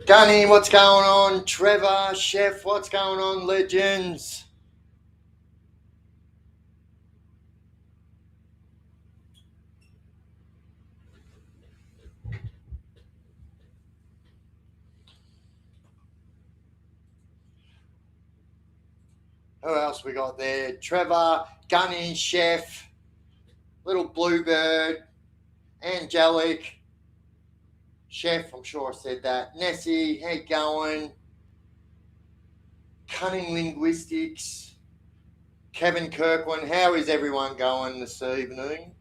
Gunny, what's going on? Trevor, Chef, what's going on? Legends. Who else we got there? Trevor, Gunny, Chef, Little Bluebird, Angelic, Chef, I'm sure I said that. Nessie, how you going? Cunning Linguistics, Kevin Kirkland, how is everyone going this evening?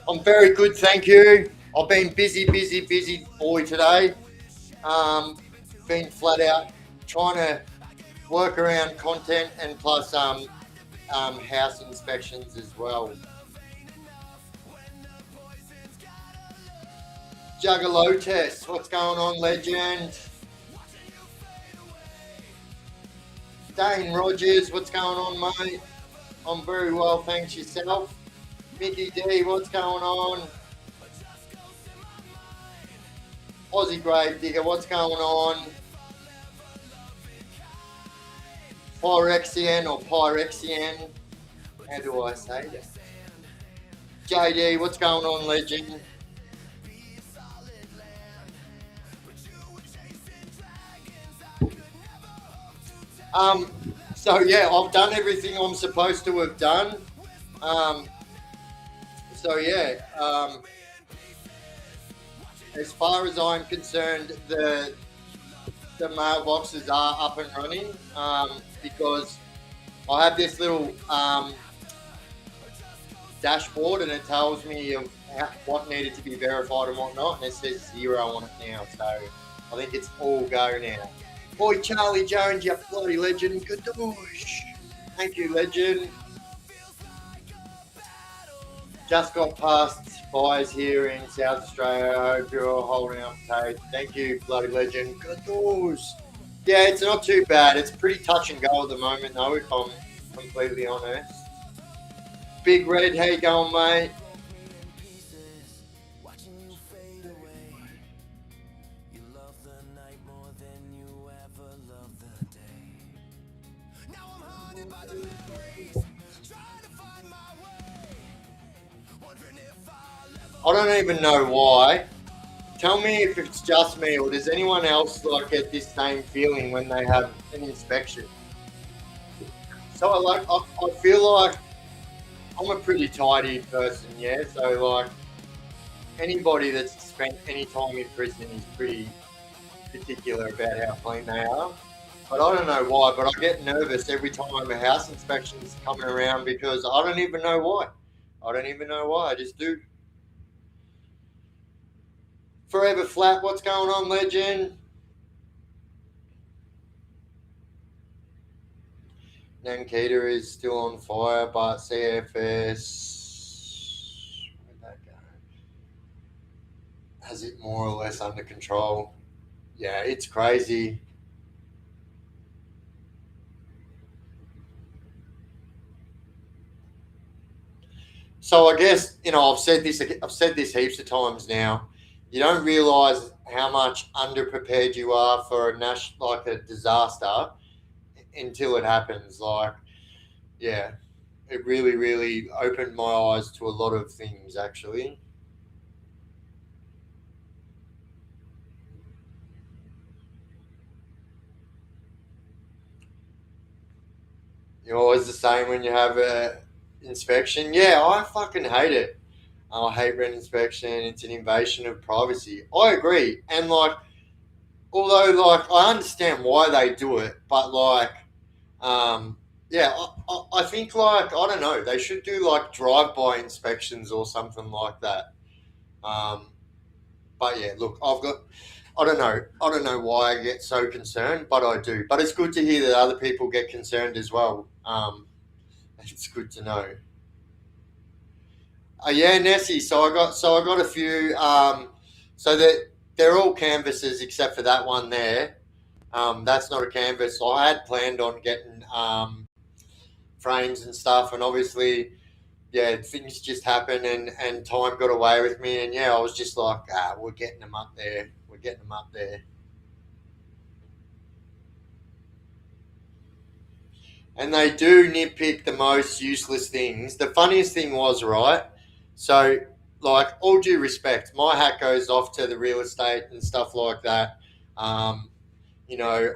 I'm very good, thank you. I've been busy boy today. Um, been flat out trying to work around content and plus house inspections as well. Juggalo test, what's going on, legend? Dane Rogers, what's going on, mate? I'm very well, thanks yourself. Mickey D, what's going on? Aussie Grave Digger, what's going on? Pyrexian or Pyrexian, how do I say that? JD, what's going on, legend? Um, so yeah, I've done everything I'm supposed to have done. Um, so yeah, as far as I'm concerned, the mailboxes are up and running because I have this little dashboard and it tells me of what needed to be verified and what not, and it says 0 on it now. So I think it's all go now. Boy, Charlie Jones, you bloody legend. Good doosh. Thank you, legend. Just got past fires here in South Australia. I hope you're all holding up tight. Thank you, bloody legend. Good doosh. Yeah, it's not too bad. It's pretty touch and go at the moment, though, if I'm completely honest. Big Red, how you going, mate? I don't even know why. Tell me if it's just me or does anyone else like get this same feeling when they have an inspection? So I feel like I'm a pretty tidy person, yeah. So like anybody that's spent any time in prison is pretty particular about how clean they are. But I don't know why. But I get nervous every time a house inspection's coming around because I don't even know why. I don't even know why. I just do. Forever flat. What's going on, legend? Nankita is still on fire, but CFS where'd that go? Has it more or less under control. Yeah, it's crazy. So I guess I've said this heaps of times now. You don't realise how much underprepared you are for like a disaster until it happens. Like, yeah, it really opened my eyes to a lot of things actually. You're always the same when you have a inspection. Yeah, I fucking hate it. I hate rent inspection. It's an invasion of privacy. I agree, and like, although like I understand why they do it, but like, yeah, I think like I don't know. They should do like drive-by inspections or something like that. Um, but yeah, look, I've got. I don't know. I don't know why I get so concerned, but I do. But it's good to hear that other people get concerned as well. It's good to know. Yeah, Nessie. So I got a few. So that they're all canvases except for that one there. That's not a canvas. So I had planned on getting frames and stuff, and obviously, yeah, things just happened, and time got away with me, and yeah, I was just like, we're getting them up there. We're getting them up there. And they do nitpick the most useless things. The funniest thing was, right? So, like, all due respect, my hat goes off to the real estate and stuff like that. Um,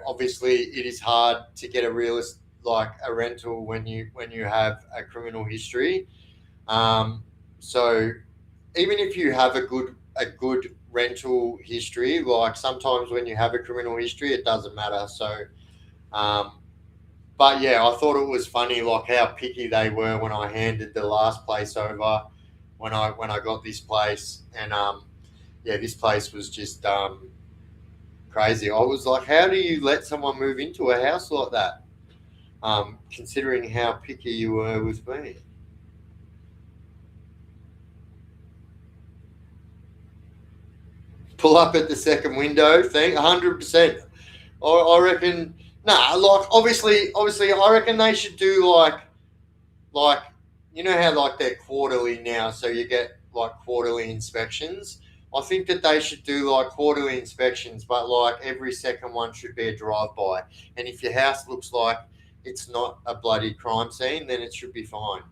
obviously, it is hard to get a like a rental when you have a criminal history. Um, so, even if you have a good rental history, like sometimes when you have a criminal history, it doesn't matter. So, um, but yeah, I thought it was funny, like how picky they were when I handed the last place over, when I got this place, and yeah, this place was just crazy. I was like, how do you let someone move into a house like that? Considering how picky you were with me. Pull up at the second window thing, 100%. I reckon. Nah, like obviously, I reckon they should do like how like they're quarterly now, so you get like quarterly inspections. I think that they should do like quarterly inspections, but like every second one should be a drive-by. And if your house looks like it's not a bloody crime scene, then it should be fine.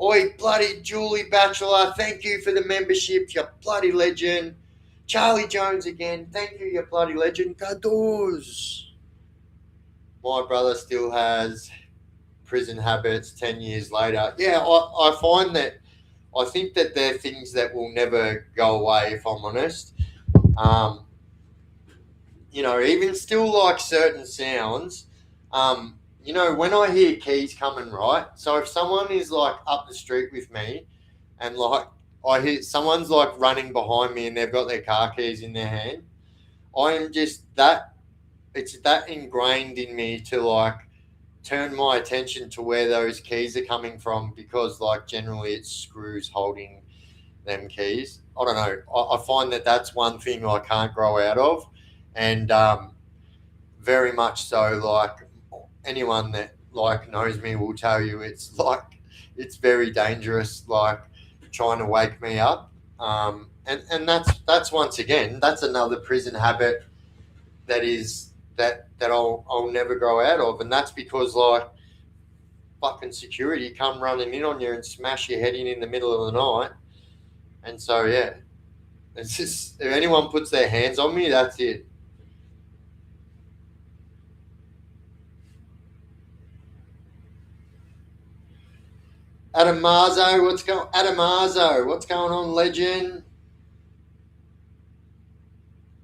Oi, bloody Julie Batchelor, thank you for the membership, you bloody legend. Charlie Jones again, thank you, you bloody legend. Gadoos. My brother still has prison habits 10 years later. Yeah, I find that I think that they're things that will never go away, if I'm honest. Um, even still like certain sounds, when I hear keys coming, right? So if someone is like up the street with me and like I hear someone's like running behind me and they've got their car keys in their hand, I am just that, it's that ingrained in me to like turn my attention to where those keys are coming from, because like generally it's screws holding them keys. I don't know. I find that that's one thing I can't grow out of, and very much so. Like anyone that like knows me will tell you, it's like it's very dangerous. Like trying to wake me up, and that's once again that's another prison habit that is that I'll never grow out of, and that's because like fucking security come running in on you and smash your head in the middle of the night. And so yeah, it's just if anyone puts their hands on me, that's it. Adamazo, what's going on, legend?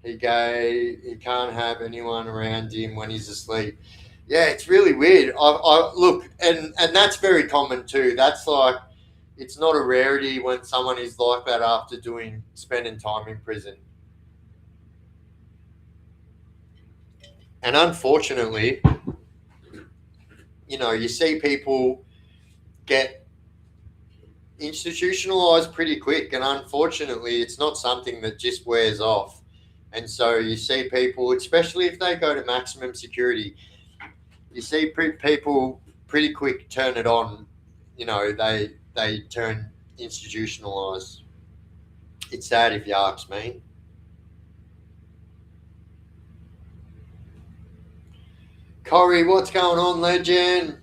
He can't have anyone around him when he's asleep. Yeah, it's really weird. I look, and that's very common too. That's like it's not a rarity when someone is like that after doing spending time in prison. And unfortunately, you see people get institutionalized pretty quick, and unfortunately, it's not something that just wears off. And so you see people, especially if they go to maximum security, you see people pretty quick turn it on. They turn institutionalized. It's sad if you ask me. Corey, what's going on, legend?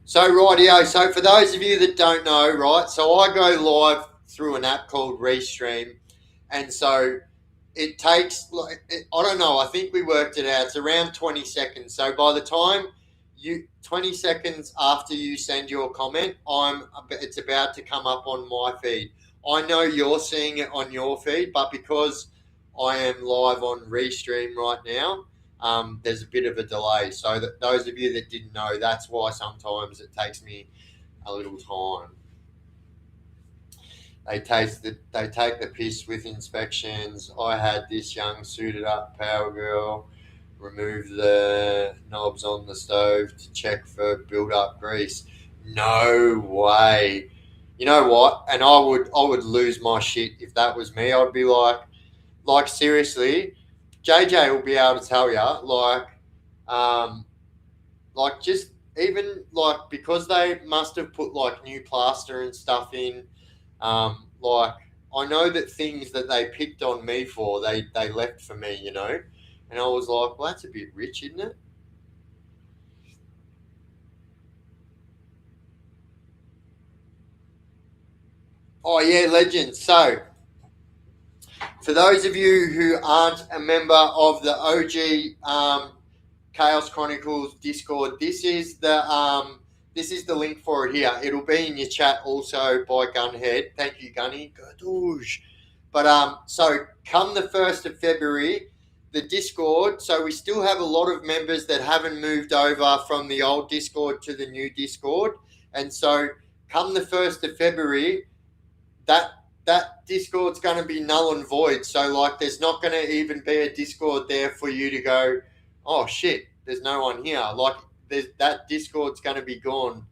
So rightio. So for those of you that don't know, right? So I go live through an app called Restream, and so it takes like I don't know. I think we worked it out. It's around 20 seconds. So by the time 20 seconds after you send your comment, it's about to come up on my feed. I know you're seeing it on your feed, but because I am live on Restream right now, there's a bit of a delay. So that those of you that didn't know, that's why sometimes it takes me a little time. They take the piss with inspections. I had this young suited up power girl Remove the knobs on the stove to check for build-up grease. No way. You know what? And I would lose my shit if that was me. I'd be like seriously, JJ will be able to tell you, um, just even because they must have put like new plaster and stuff in, I know that things that they picked on me for, they left for me, and I was like, well, that's a bit rich, isn't it? Oh yeah, legend. So for those of you who aren't a member of the OG Chaos Chronicles Discord, this is the link for it here. It'll be in your chat also by Gunhead. Thank you, Gunny. Gadoosh. But so come the 1st of February, the Discord. So we still have a lot of members that haven't moved over from the old Discord to the new Discord, and so come the 1st of February, that that Discord's going to be null and void. So there's not going to even be a Discord there for you to go, oh shit, there's no one here. That Discord's going to be gone.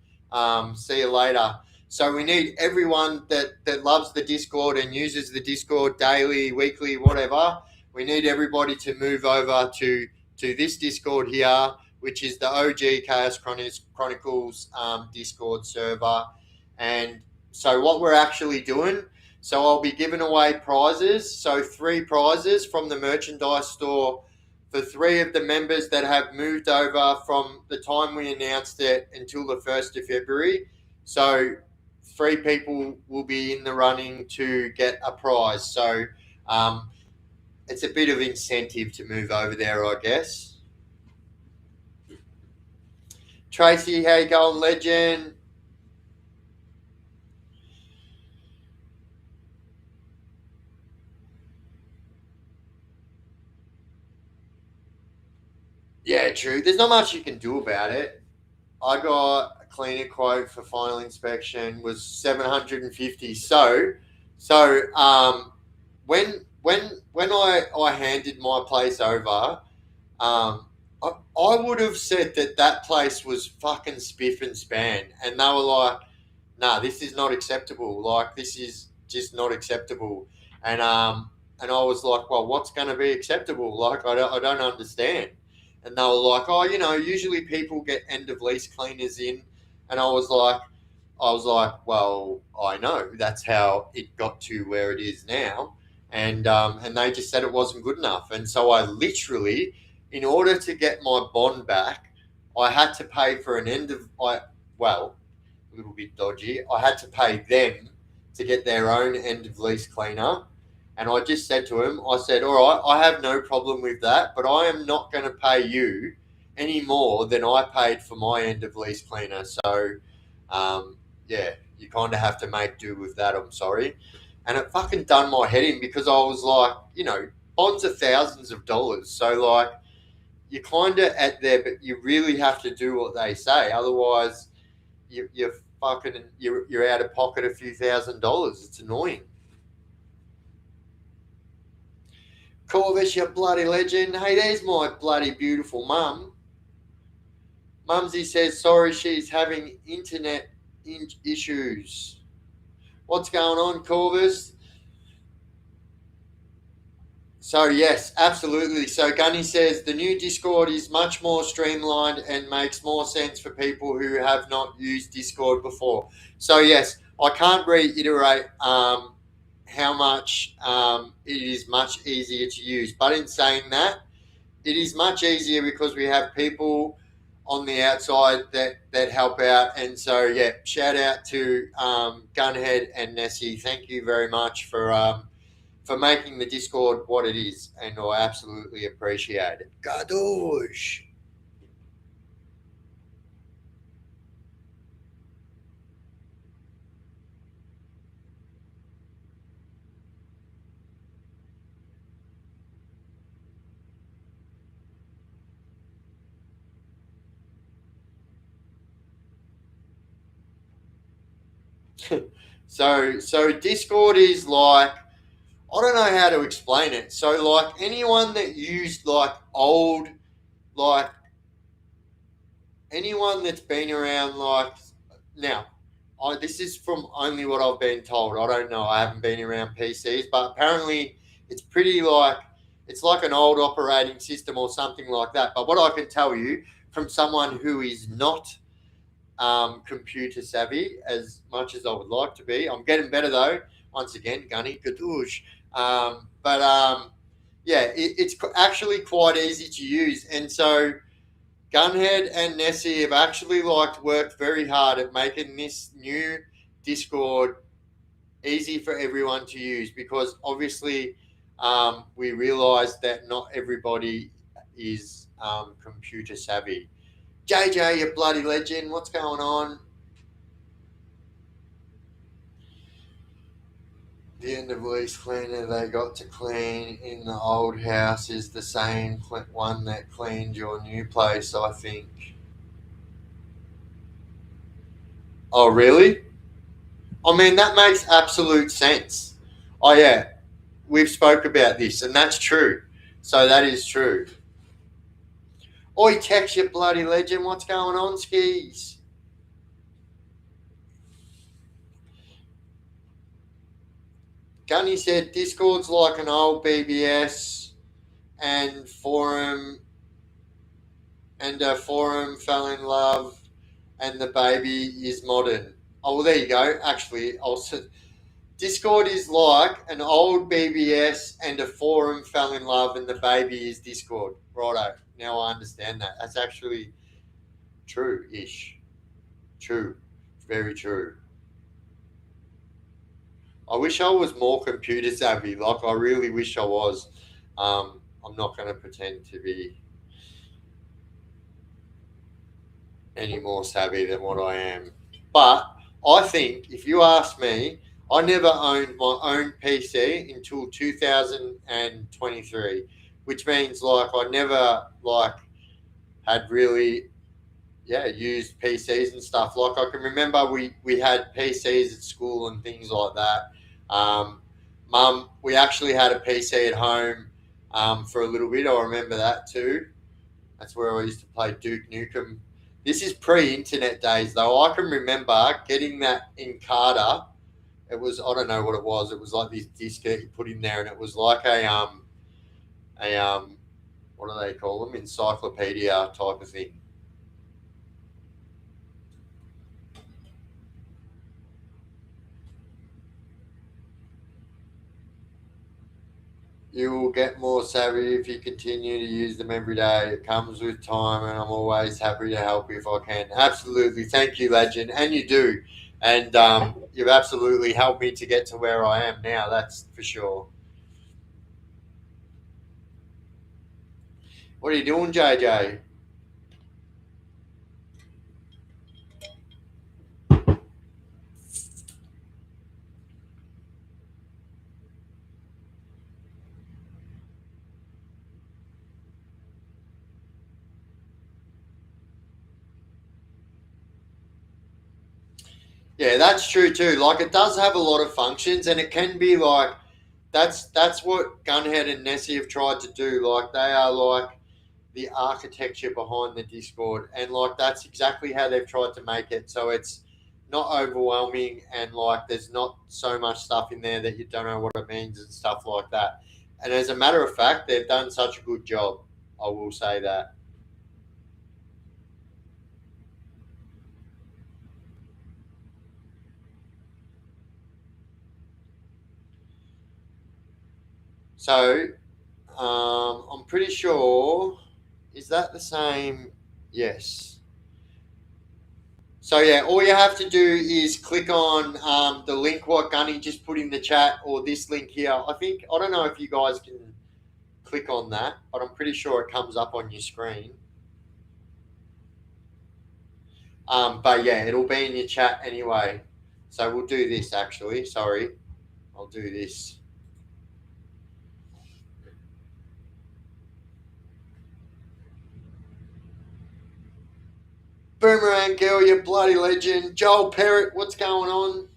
See you later. So we need everyone that loves the Discord and uses the Discord daily, weekly, whatever. We need everybody to move over to this Discord here, which is the OG Chaos Chronicles Discord server. And so what we're actually doing, so I'll be giving away prizes. So 3 prizes from the merchandise store for 3 of the members that have moved over from the time we announced it until the 1st of February. So 3 people will be in the running to get a prize. So it's a bit of incentive to move over there, I guess. Tracy, how you going, legend? Yeah, true. There's not much you can do about it. I got a cleaner quote for final inspection was 750. So when I handed my place over, I would have said that place was fucking spiff and span, and they were like, "Nah, this is not acceptable. This is just not acceptable." And I was like, "Well, what's going to be acceptable? I don't understand." And they were like, "Oh, usually people get end of lease cleaners in," and I was like, well, I know that's how it got to where it is now, and they just said it wasn't good enough, and so I literally, in order to get my bond back, I had to pay for an a little bit dodgy. I had to pay them to get their own end of lease cleaner. And I just said to him, I said, all right, I have no problem with that, but I am not going to pay you any more than I paid for my end of lease cleaner. So, yeah, you kind of have to make do with that. I'm sorry. And it fucking done my head in because I was like, bonds are thousands of dollars. So, you're kind of at there, but you really have to do what they say. Otherwise, you're out of pocket a few $1,000s. It's annoying. Corvus, you bloody legend. Hey, there's my bloody beautiful mum. Mumsy says sorry, she's having internet issues. What's going on, Corvus? So yes, absolutely. So Gunny says the new Discord is much more streamlined and makes more sense for people who have not used Discord before. So yes, I can't reiterate how much it is much easier to use. But in saying that, it is much easier because we have people on the outside that help out. And so yeah, shout out to Gunhead and Nessie. Thank you very much for making the Discord what it is, and I absolutely appreciate it. Gadoosh. So Discord is I don't know how to explain it. So anyone that used old like anyone that's been around, like now, this is from only what I've been told. I don't know. I haven't been around PCs, but apparently it's pretty like it's like an old operating system or something like that. But what I can tell you from someone who is not computer savvy as much as I would like to be, I'm getting better though. Once again, gunny gadoosh. Yeah, it's actually quite easy to use, and so Gunhead and Nessie have actually worked very hard at making this new Discord easy for everyone to use because obviously we realise that not everybody is computer savvy. JJ, you bloody legend, what's going on? The end of lease cleaner they got to clean in the old house is the same one that cleaned your new place, I think. Oh, really? I mean, that makes absolute sense. Oh, yeah, we've spoke about this, and that's true. So that is true. Oi, Tex, you bloody legend, what's going on, skis? Gunny said Discord's like an old BBS and a forum fell in love and the baby is modern. Oh, well, there you go. Actually, also, Discord is like an old BBS and a forum fell in love and the baby is Discord. Righto. Now I understand that. That's actually true-ish. True. Very true. I wish I was more computer savvy. Like, I really wish I was. I'm not going to pretend to be any more savvy than what I am. But I think, if you ask me, I never owned my own PC until 2023, which means I never had really used PCs and stuff. Like I can remember we had PCs at school and things like that. Mum, we actually had a PC at home for a little bit. I remember that too. That's where I used to play Duke Nukem. This is pre-internet days, though. I can remember getting that in Carter. It was, I don't know what it was. It was like this disc that you put in there, and it was like a what do they call them? Encyclopedia type of thing. You will get more savvy if you continue to use them every day. It comes with time, and I'm always happy to help if I can. Absolutely. Thank you, Legend. And you do. And you've absolutely helped me to get to where I am now. That's for sure. What are you doing, JJ? Yeah, that's true too. Like it does have a lot of functions, and it can be that's what Gunhead and Nessie have tried to do. Like they are like the architecture behind the Discord, and that's exactly how they've tried to make it. So it's not overwhelming, and there's not so much stuff in there that you don't know what it means and stuff like that. And as a matter of fact, they've done such a good job. I will say that. So I'm pretty sure. Is that the same? Yes. So yeah, all you have to do is click on the link what Gunny just put in the chat, or this link here. I don't know if you guys can click on that, but I'm pretty sure it comes up on your screen. But yeah, it'll be in your chat anyway. So we'll do this actually. Sorry, I'll do this. Boomerang girl, you bloody legend. Joel Parrott, what's going on?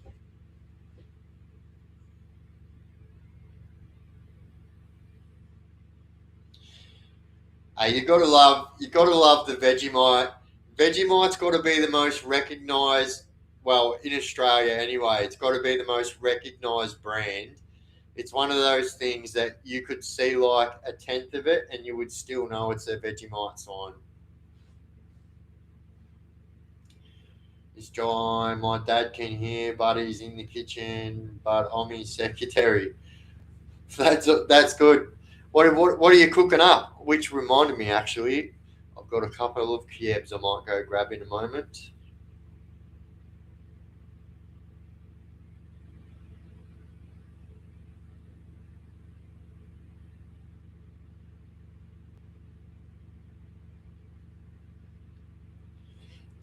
Hey, you gotta love the Vegemite. Vegemite's got to be the most recognised. Well, in Australia anyway, it's got to be the most recognised brand. It's one of those things that you could see like a tenth of it, and you would still know it's a Vegemite sign. It's John. My dad can hear, but he's in the kitchen. But I'm his secretary. That's good. What are you cooking up? Which reminded me, actually, I've got a couple of kebabs I might go grab in a moment.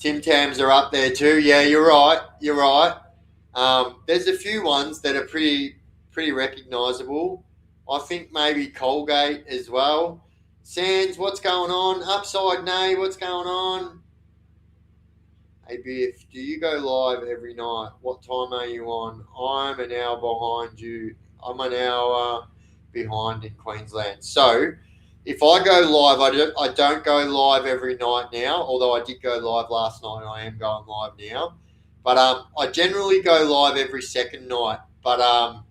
Tim Tams are up there too. Yeah, you're right. You're right. There's a few ones that are pretty recognisable. I think maybe Colgate as well. Sands, what's going on? Upside Nay, what's going on? Hey Biff, do you go live every night? What time are you on? I'm an hour behind you. I'm an hour behind in Queensland. So if I go live, I don't go live every night now, although I did go live last night and I am going live now. But I generally go live every second night. But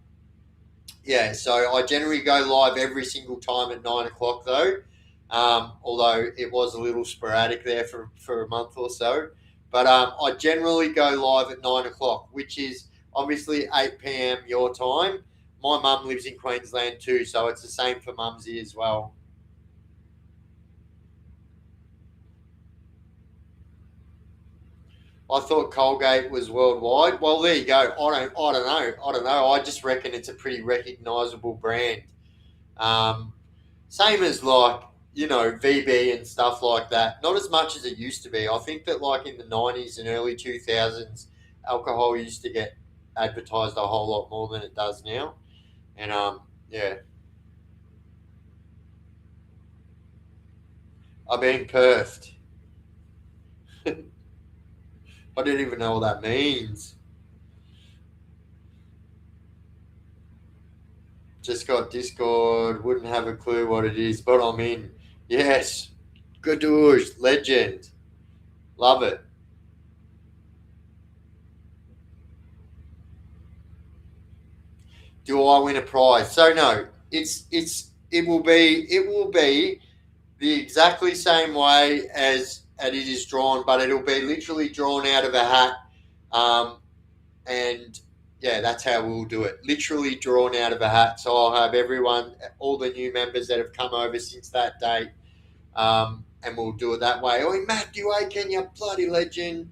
yeah, so I generally go live every single time at 9 o'clock though. Although it was a little sporadic there for a month or so. But I generally go live at 9 o'clock, which is obviously 8 p.m. your time. My mum lives in Queensland too, so it's the same for Mumsy as well. I thought Colgate was worldwide. Well, there you go. I don't know. I just reckon it's a pretty recognisable brand. Um, Same as like VB and stuff like that. Not as much as it used to be. I think that like in the 90s and early 2000s, alcohol used to get advertised a whole lot more than it does now. And yeah, I've been perfed. I didn't even know what that means. Just got Discord. Wouldn't have a clue what it is, but I'm in. Yes, good douche, legend. Love it. Do I win a prize? So no, it will be the exactly same way as it is drawn, but it'll be literally drawn out of a hat. Um, and yeah, that's how we'll do it. Literally drawn out of a hat. So I'll have everyone, all the new members that have come over since that date, and we'll do it that way. Oh, Matthew Aiken, you bloody legend.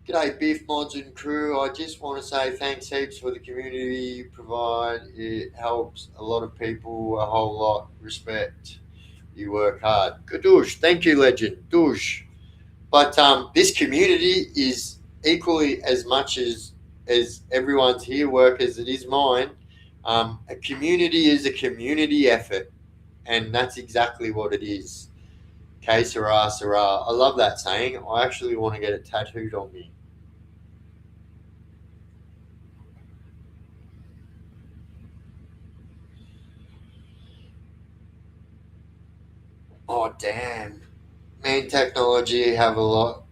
G'day, Biff, Mods and crew. I just want to say thanks heaps for the community you provide. It helps a lot of people a whole lot. Respect. You work hard. Good douche. Thank you, legend. Douche. But this community is equally as much as everyone's here work as it is mine. A community is a community effort, and that's exactly what it is. Que sera, sera. I love that saying. I actually want to get it tattooed on me. Oh damn! Me and technology have a lot.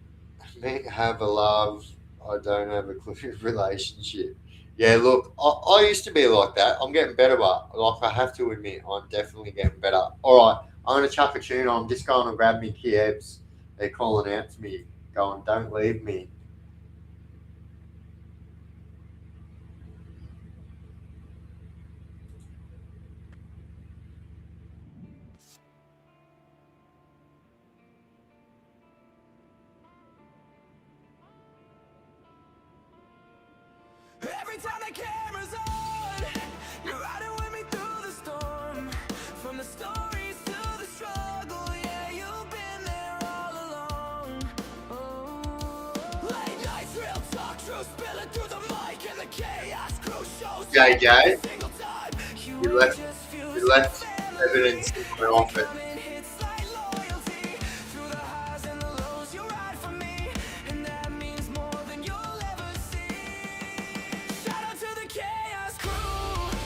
Me have a love. I don't have a clue relationship. Yeah, look, I used to be like that. I'm getting better, but like I have to admit, I'm definitely getting better. All right, I'm gonna chuck a tune on. I'm just going to grab me Kiebs. They're calling out to me, going, "Don't leave me." Every time the camera's on, you're riding with me through the storm. From the stories to the struggle, yeah, you've been there all along. Oh, late nights, real talk, true spilling through the mic and the chaos crew shows. JJ, Every single time, you ain't left just you left evidence in my office. It's like loyalty through the highs and the lows. You ride for me, and that means more than you'll ever see. Shout out to the chaos crew.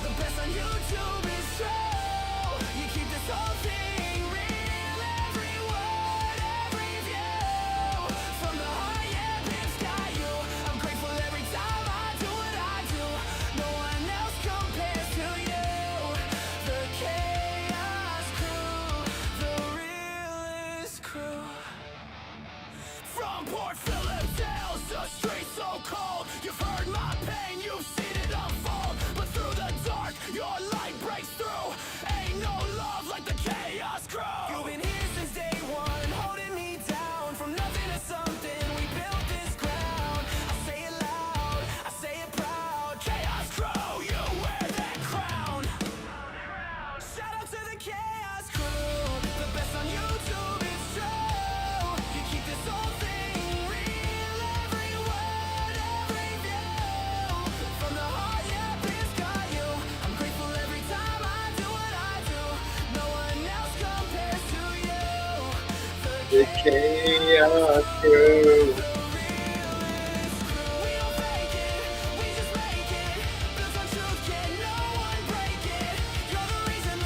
The best on YouTube is true. You keep this whole thing real. The chaos crew.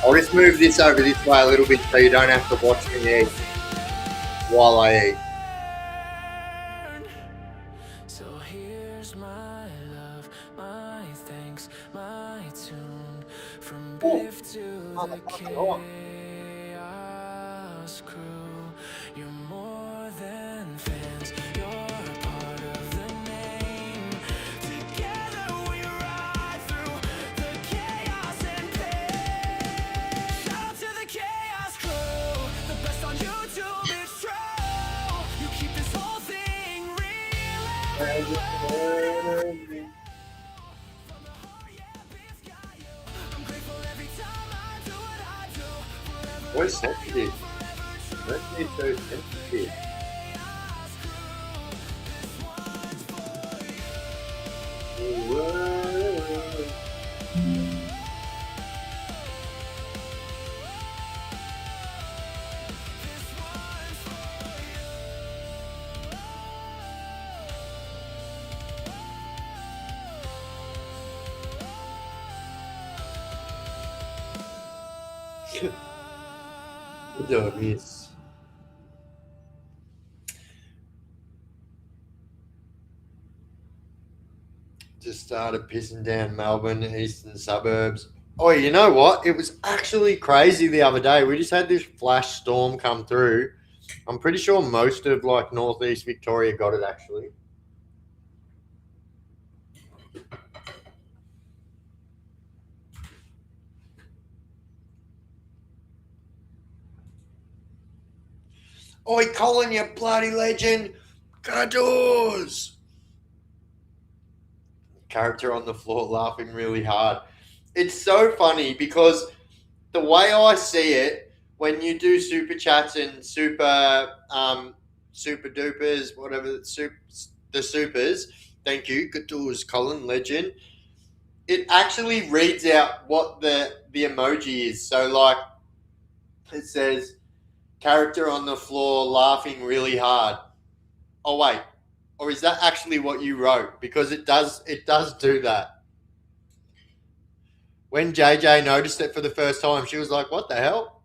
I'll just move this over this way a little bit so you don't have to watch me eat while I eat. So here's my love, my thanks, my tune. From Biff to the chaos crew. You're more than fans, you're a part of the name. Together we ride through the chaos and pain. Shout out to the chaos crew, the best on YouTube, it's true. You keep this whole thing real. What's sensitive? Don't be so sensitive. Don't miss. Just started pissing down Melbourne, eastern suburbs. Oh, you know what? It was actually crazy the other day. We just had this flash storm come through. I'm pretty sure most of like northeast Victoria got it actually. Oi, Colin, you bloody legend! Gadoos! Character on the floor laughing really hard. It's so funny because the way I see it, when you do super chats and super dupers, whatever the supers, thank you, Gadoos, Colin, legend. It actually reads out what the emoji is. So like it says character on the floor laughing really hard. Oh wait, or is that actually what you wrote? Because it does do that. When JJ noticed it for the first time, she was like, "What the hell?"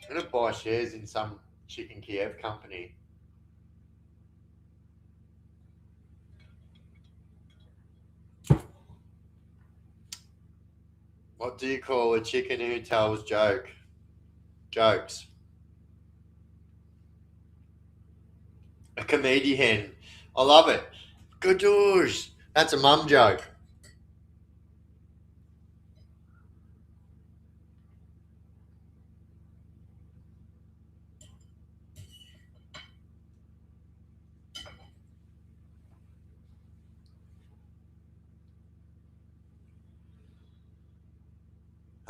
I'm gonna buy shares in some chicken Kiev company. What do you call a chicken who tells jokes? A comedian. I love it. Good doors. That's a mum joke.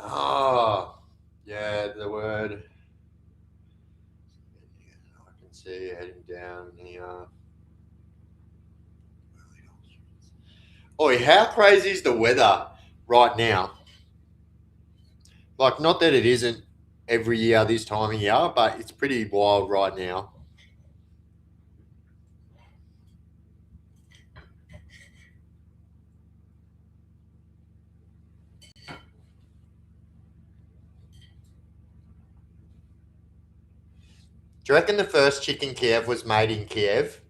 Oh, yeah, the word. I can see heading down here. Oi, how crazy is the weather right now? Like, not that it isn't every year this time of year, but it's pretty wild right now. Do you reckon the first chicken Kiev was made in Kiev?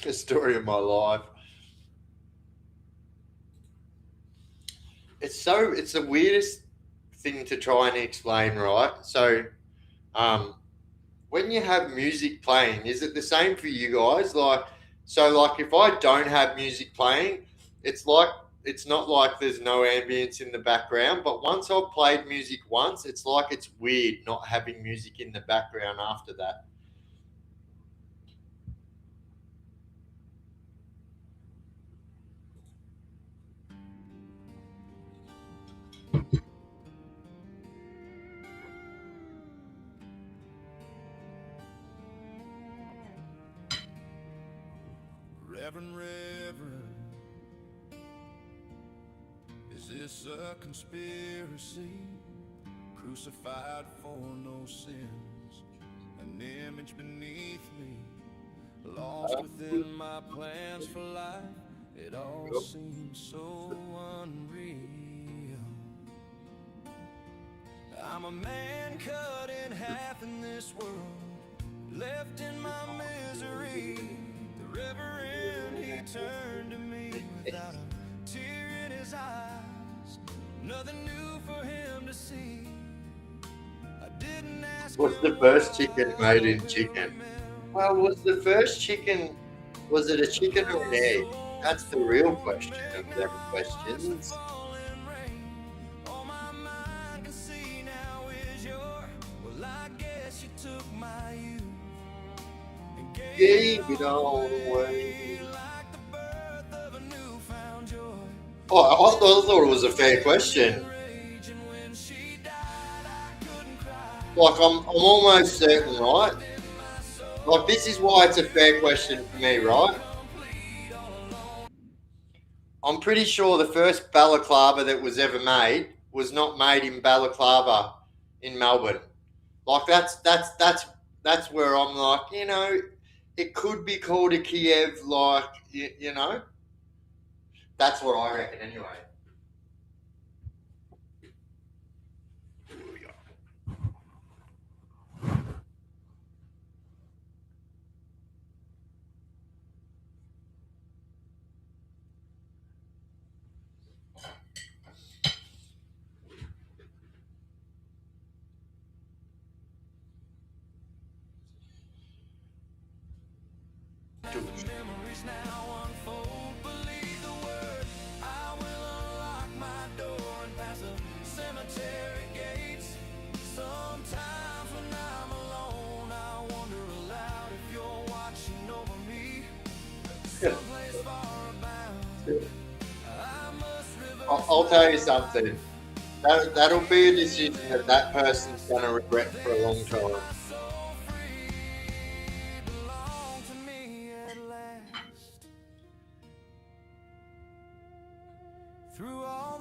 The story of my life. It's the weirdest thing to try and explain, right? So, um, when you have music playing, is it the same for you guys? Like, so like if I don't have music playing, it's like it's not like there's no ambience in the background. But once I've played music once, it's like it's weird not having music in the background after that. Reverend, is this a conspiracy? Crucified for no sins, an image beneath me, lost within my plans for life. It all seems so unreal. I'm a man cut in half in this world, left in my misery. The Reverend, he turned to me without a tear in his eyes. Nothing new for him to see. I didn't ask. What's the first chicken made in chicken? Well, was the first chicken, was it a chicken or an egg? That's the real question of them questions. Gave it all away. Oh, I thought it was a fair question. Like I'm almost certain, right? Like this is why it's a fair question for me, right? I'm pretty sure the first balaclava that was ever made was not made in Balaclava in Melbourne. Like that's where I'm like, it could be called a Kiev, like That's what I reckon anyway. Memories now unfold. Believe the word. I will unlock my door and pass the cemetery gates. Sometimes when I'm alone, I wonder aloud if you're watching over me. Someplace far abound. I must reverse. I'll tell you something. That'll be a decision that person's gonna regret for a long time.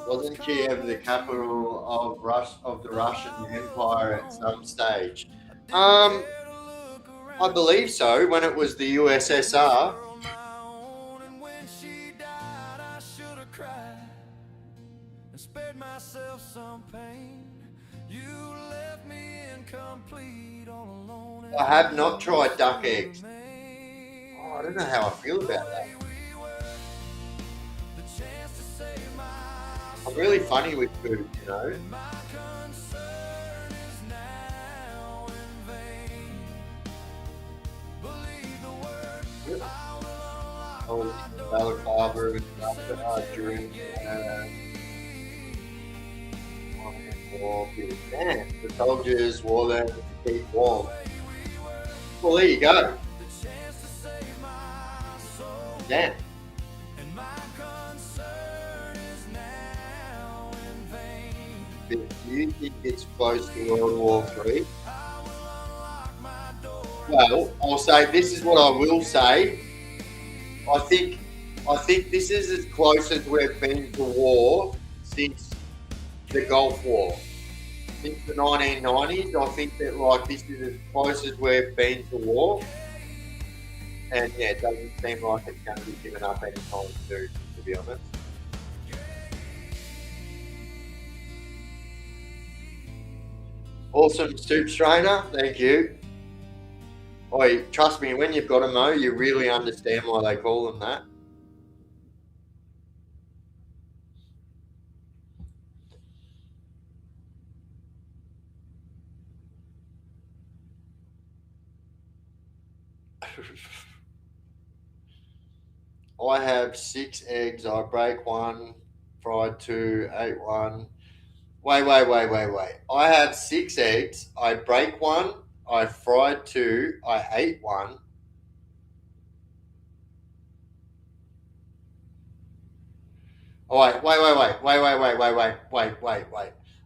Wasn't Kiev the capital of the Russian Empire at some stage? I believe so. When it was the USSR. I have not tried duck eggs. Oh, I don't know how I feel about that. I'm really funny with food, I was in Balaclava and during war. Man, the soldiers wore them to keep warm. Well, there you go. Damn. Do you think it's close to World War Three? Well, I'll say this is what I will say. I think this is as close as we've been to war since the Gulf War. Since the 1990s, I think that this is as close as we've been to war. And yeah, it doesn't seem like it's going to be given up anytime soon, to be honest. Awesome soup strainer, thank you. Oi, trust me, when you've got them though, you really understand why they call them that. I have 6 eggs. I break one, fried 2, ate 1. Wait. I have 6 eggs. I break one. I fried 2. I ate 1. Oh, wait.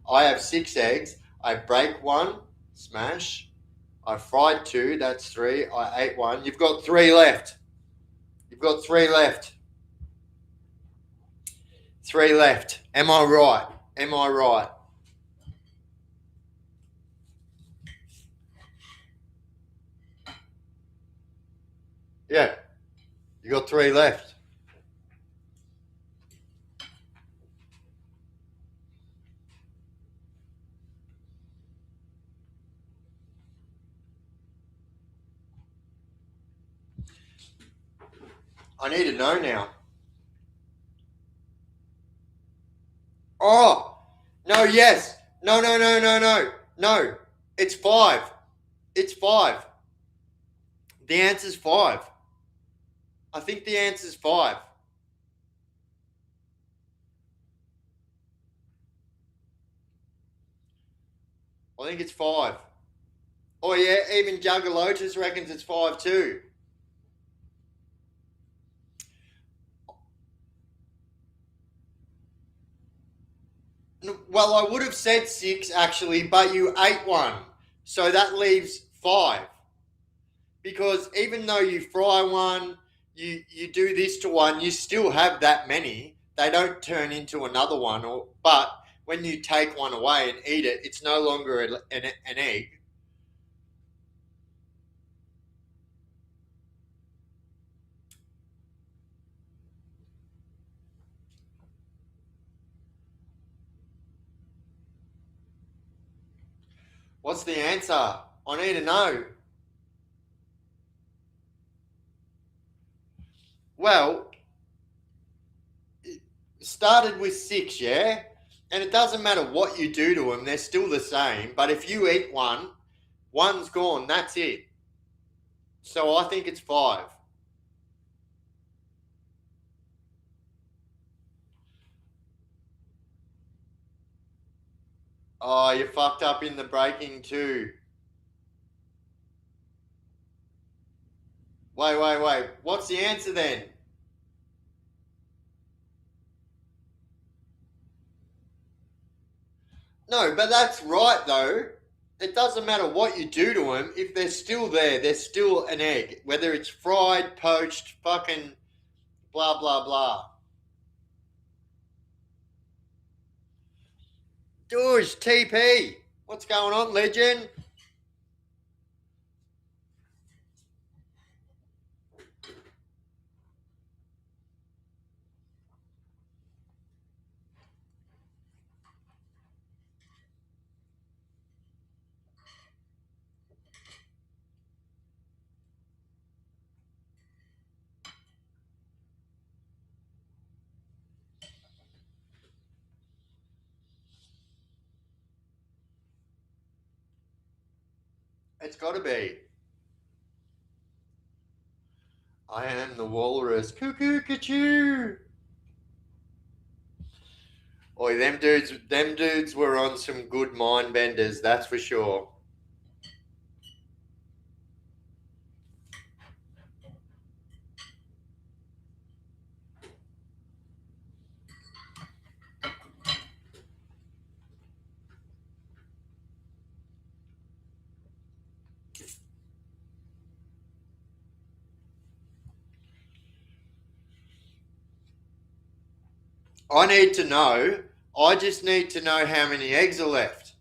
I have 6 eggs. I break one. Smash. I fried 2. That's 3. I ate 1. You've got 3 left. You've got 3 left. 3 left. Am I right? Am I right? Yeah. You got 3 left. I need to know now. Oh, no, yes. No. It's 5. It's 5. The answer's 5. I think the answer's 5. I think it's 5. Oh, yeah, even Juggalotus reckons it's 5 too. Well, I would have said 6 actually, but you ate 1. So that leaves 5. Because even though you fry one, you do this to one, you still have that many. They don't turn into another one. But when you take one away and eat it, it's no longer an egg. What's the answer? I need to know. Well, it started with 6, yeah? And it doesn't matter what you do to them, they're still the same. But if you eat one, one's gone, that's it. So I think it's 5. Oh, you fucked up in the breaking too. Wait. What's the answer then? No, but that's right though. It doesn't matter what you do to them. If they're still there, they're still an egg. Whether it's fried, poached, fucking blah, blah, blah. Doosh, TP. What's going on, legend? It's got to be. I am the walrus. Cuckoo, cachoo. Oi, them dudes were on some good mind benders, that's for sure. I need to know. I just need to know how many eggs are left.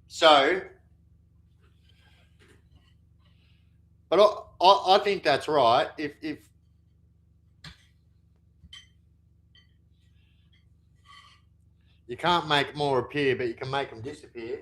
So, but I think that's right. If you can't make more appear, but you can make them disappear.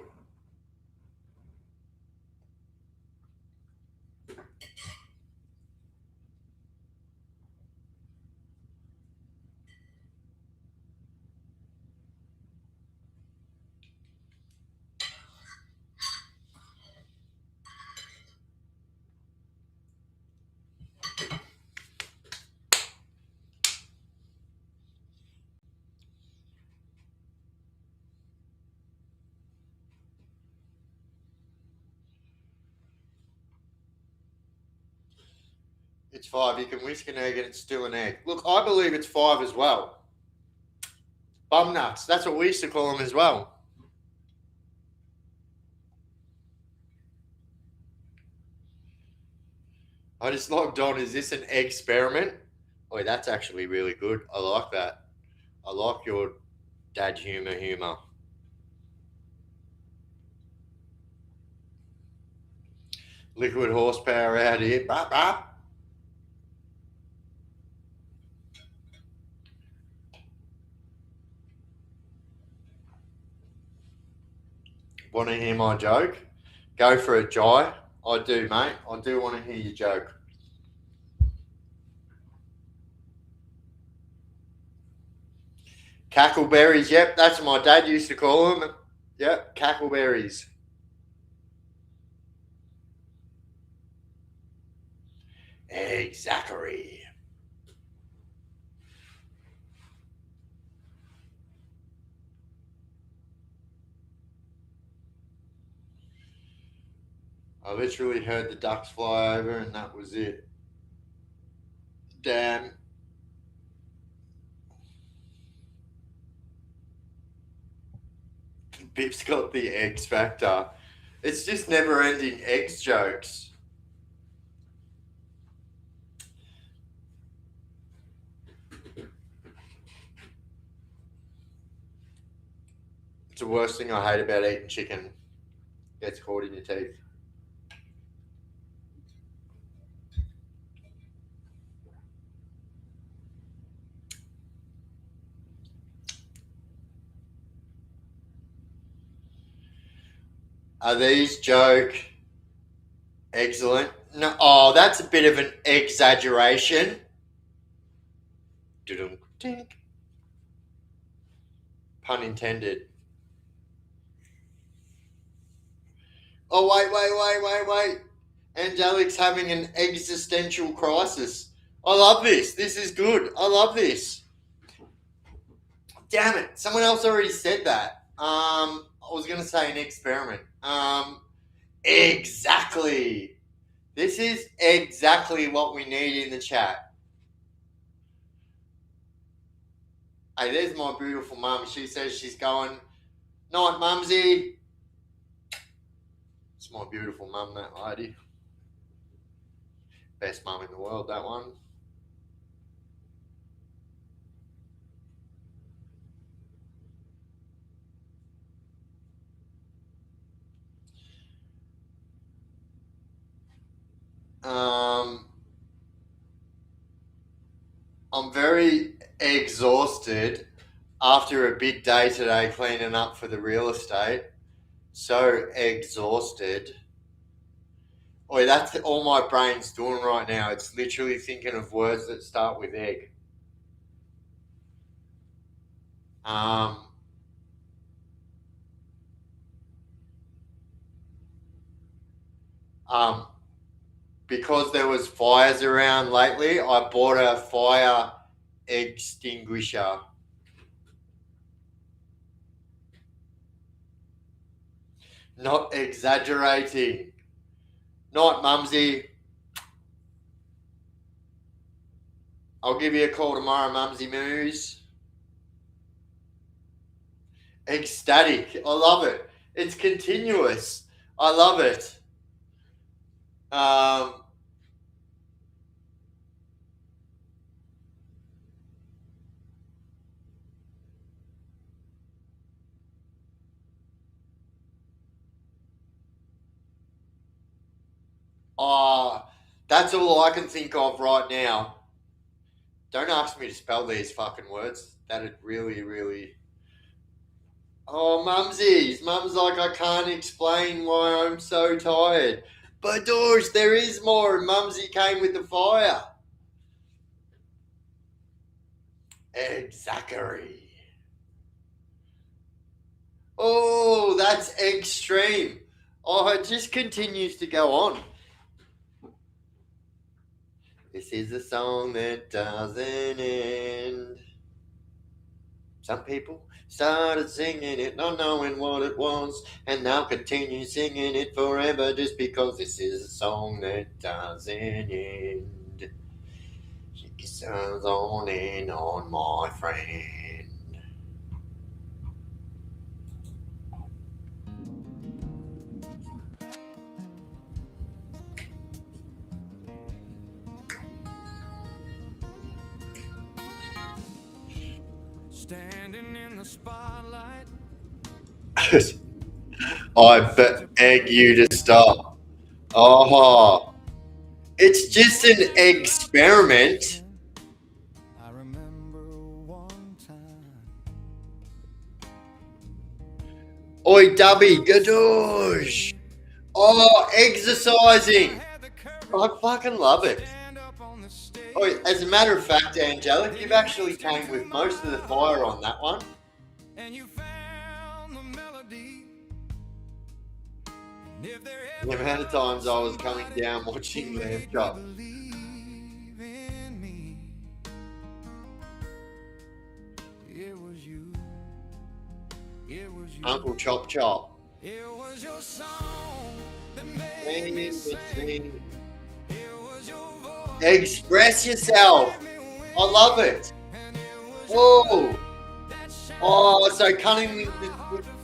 It's 5. You can whisk an egg and it's still an egg. Look, I believe it's 5 as well. Bum nuts. That's what we used to call them as well. I just logged on. Is this an experiment? Oh, that's actually really good. I like that. I like your dad humour. Liquid horsepower out here. Bop, bop. Want to hear my joke? Go for it, Jai. I do, mate. I do want to hear your joke. Cackleberries, yep, that's what my dad used to call them. Yep, cackleberries. Exactly. I literally heard the ducks fly over and that was it. Damn. Bip's got the X factor. It's just never ending X jokes. It's the worst thing I hate about eating chicken. Gets caught in your teeth. Are these joke excellent? No. Oh, that's a bit of an exaggeration. Tink. Pun intended. Oh, wait. Angelic's having an existential crisis. I love this. This is good. I love this. Damn it. Someone else already said that. I was going to say an experiment. Exactly. This is exactly what we need in the chat. Hey, there's my beautiful mum. She says she's going, night, mumsy. It's my beautiful mum, that lady. Best mum in the world, that one. I'm very exhausted after a big day today cleaning up for the real estate. So exhausted. Boy, that's all my brain's doing right now. It's literally thinking of words that start with egg. Because there was fires around lately, I bought a fire extinguisher. Not exaggerating. Night, mumsy. I'll give you a call tomorrow, mumsy moos. Ecstatic. I love it. It's continuous. I love it. That's all I can think of right now. Don't ask me to spell these fucking words. That'd really... Oh, mumsies. Mum's like, I can't explain why I'm so tired. But, Dorsh, there is more. Mumsy came with the fire. Exactly. Oh, that's extreme. Oh, it just continues to go on. This is a song that doesn't end. Some people started singing it, not knowing what it was, and now continue singing it forever just because this is a song that doesn't end. Sounds on and on, my friend. Standing in the spotlight. I beg you to stop. Oh, it's just an experiment. I remember one time. Oi, Dubby, gadoosh. Oh, exercising. I fucking love it. Oh, as a matter of fact, Angelic, you've actually came with most of the fire on that one. And you found the melody. If there The amount of times I was coming down watching Lamb Chop. believe in me, it was you. It was you. Uncle Chop Chop. It was your song that made me sing. It was your voice. Express yourself. I love it. Whoa. Oh, so cunning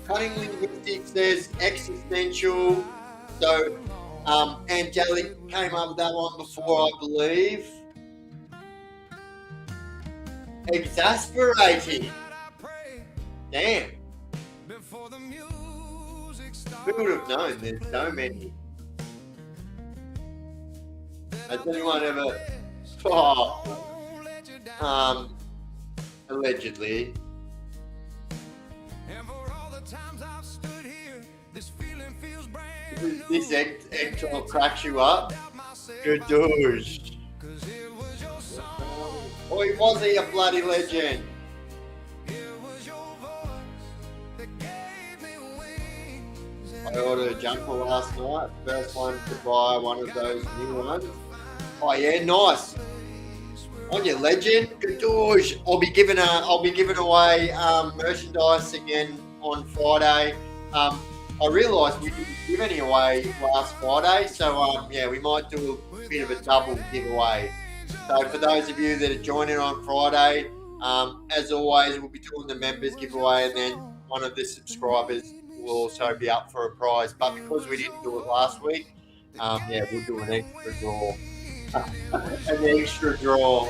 linguistics says existential. So Angelic came up with that one before, I believe. Exasperating. Damn. Before the music Who would have known? There's so many. Has anyone ever? Oh, allegedly. And for all the times I've stood here, this feeling feels brand This egg tile cracks you up. Good douche. Cause it was your song, Oi, was he a bloody legend? it was your voice that gave me wings. I ordered a jumper last night. First one to buy one of those new ones. Oh yeah, nice. On your legend, good douche. I'll be giving away merchandise again on Friday. I realised we didn't give any away last Friday, so yeah, we might do a bit of a double giveaway. So for those of you that are joining on Friday, as always, we'll be doing the members giveaway, and then one of the subscribers will also be up for a prize. But because we didn't do it last week, yeah, we'll do an extra draw. An extra draw.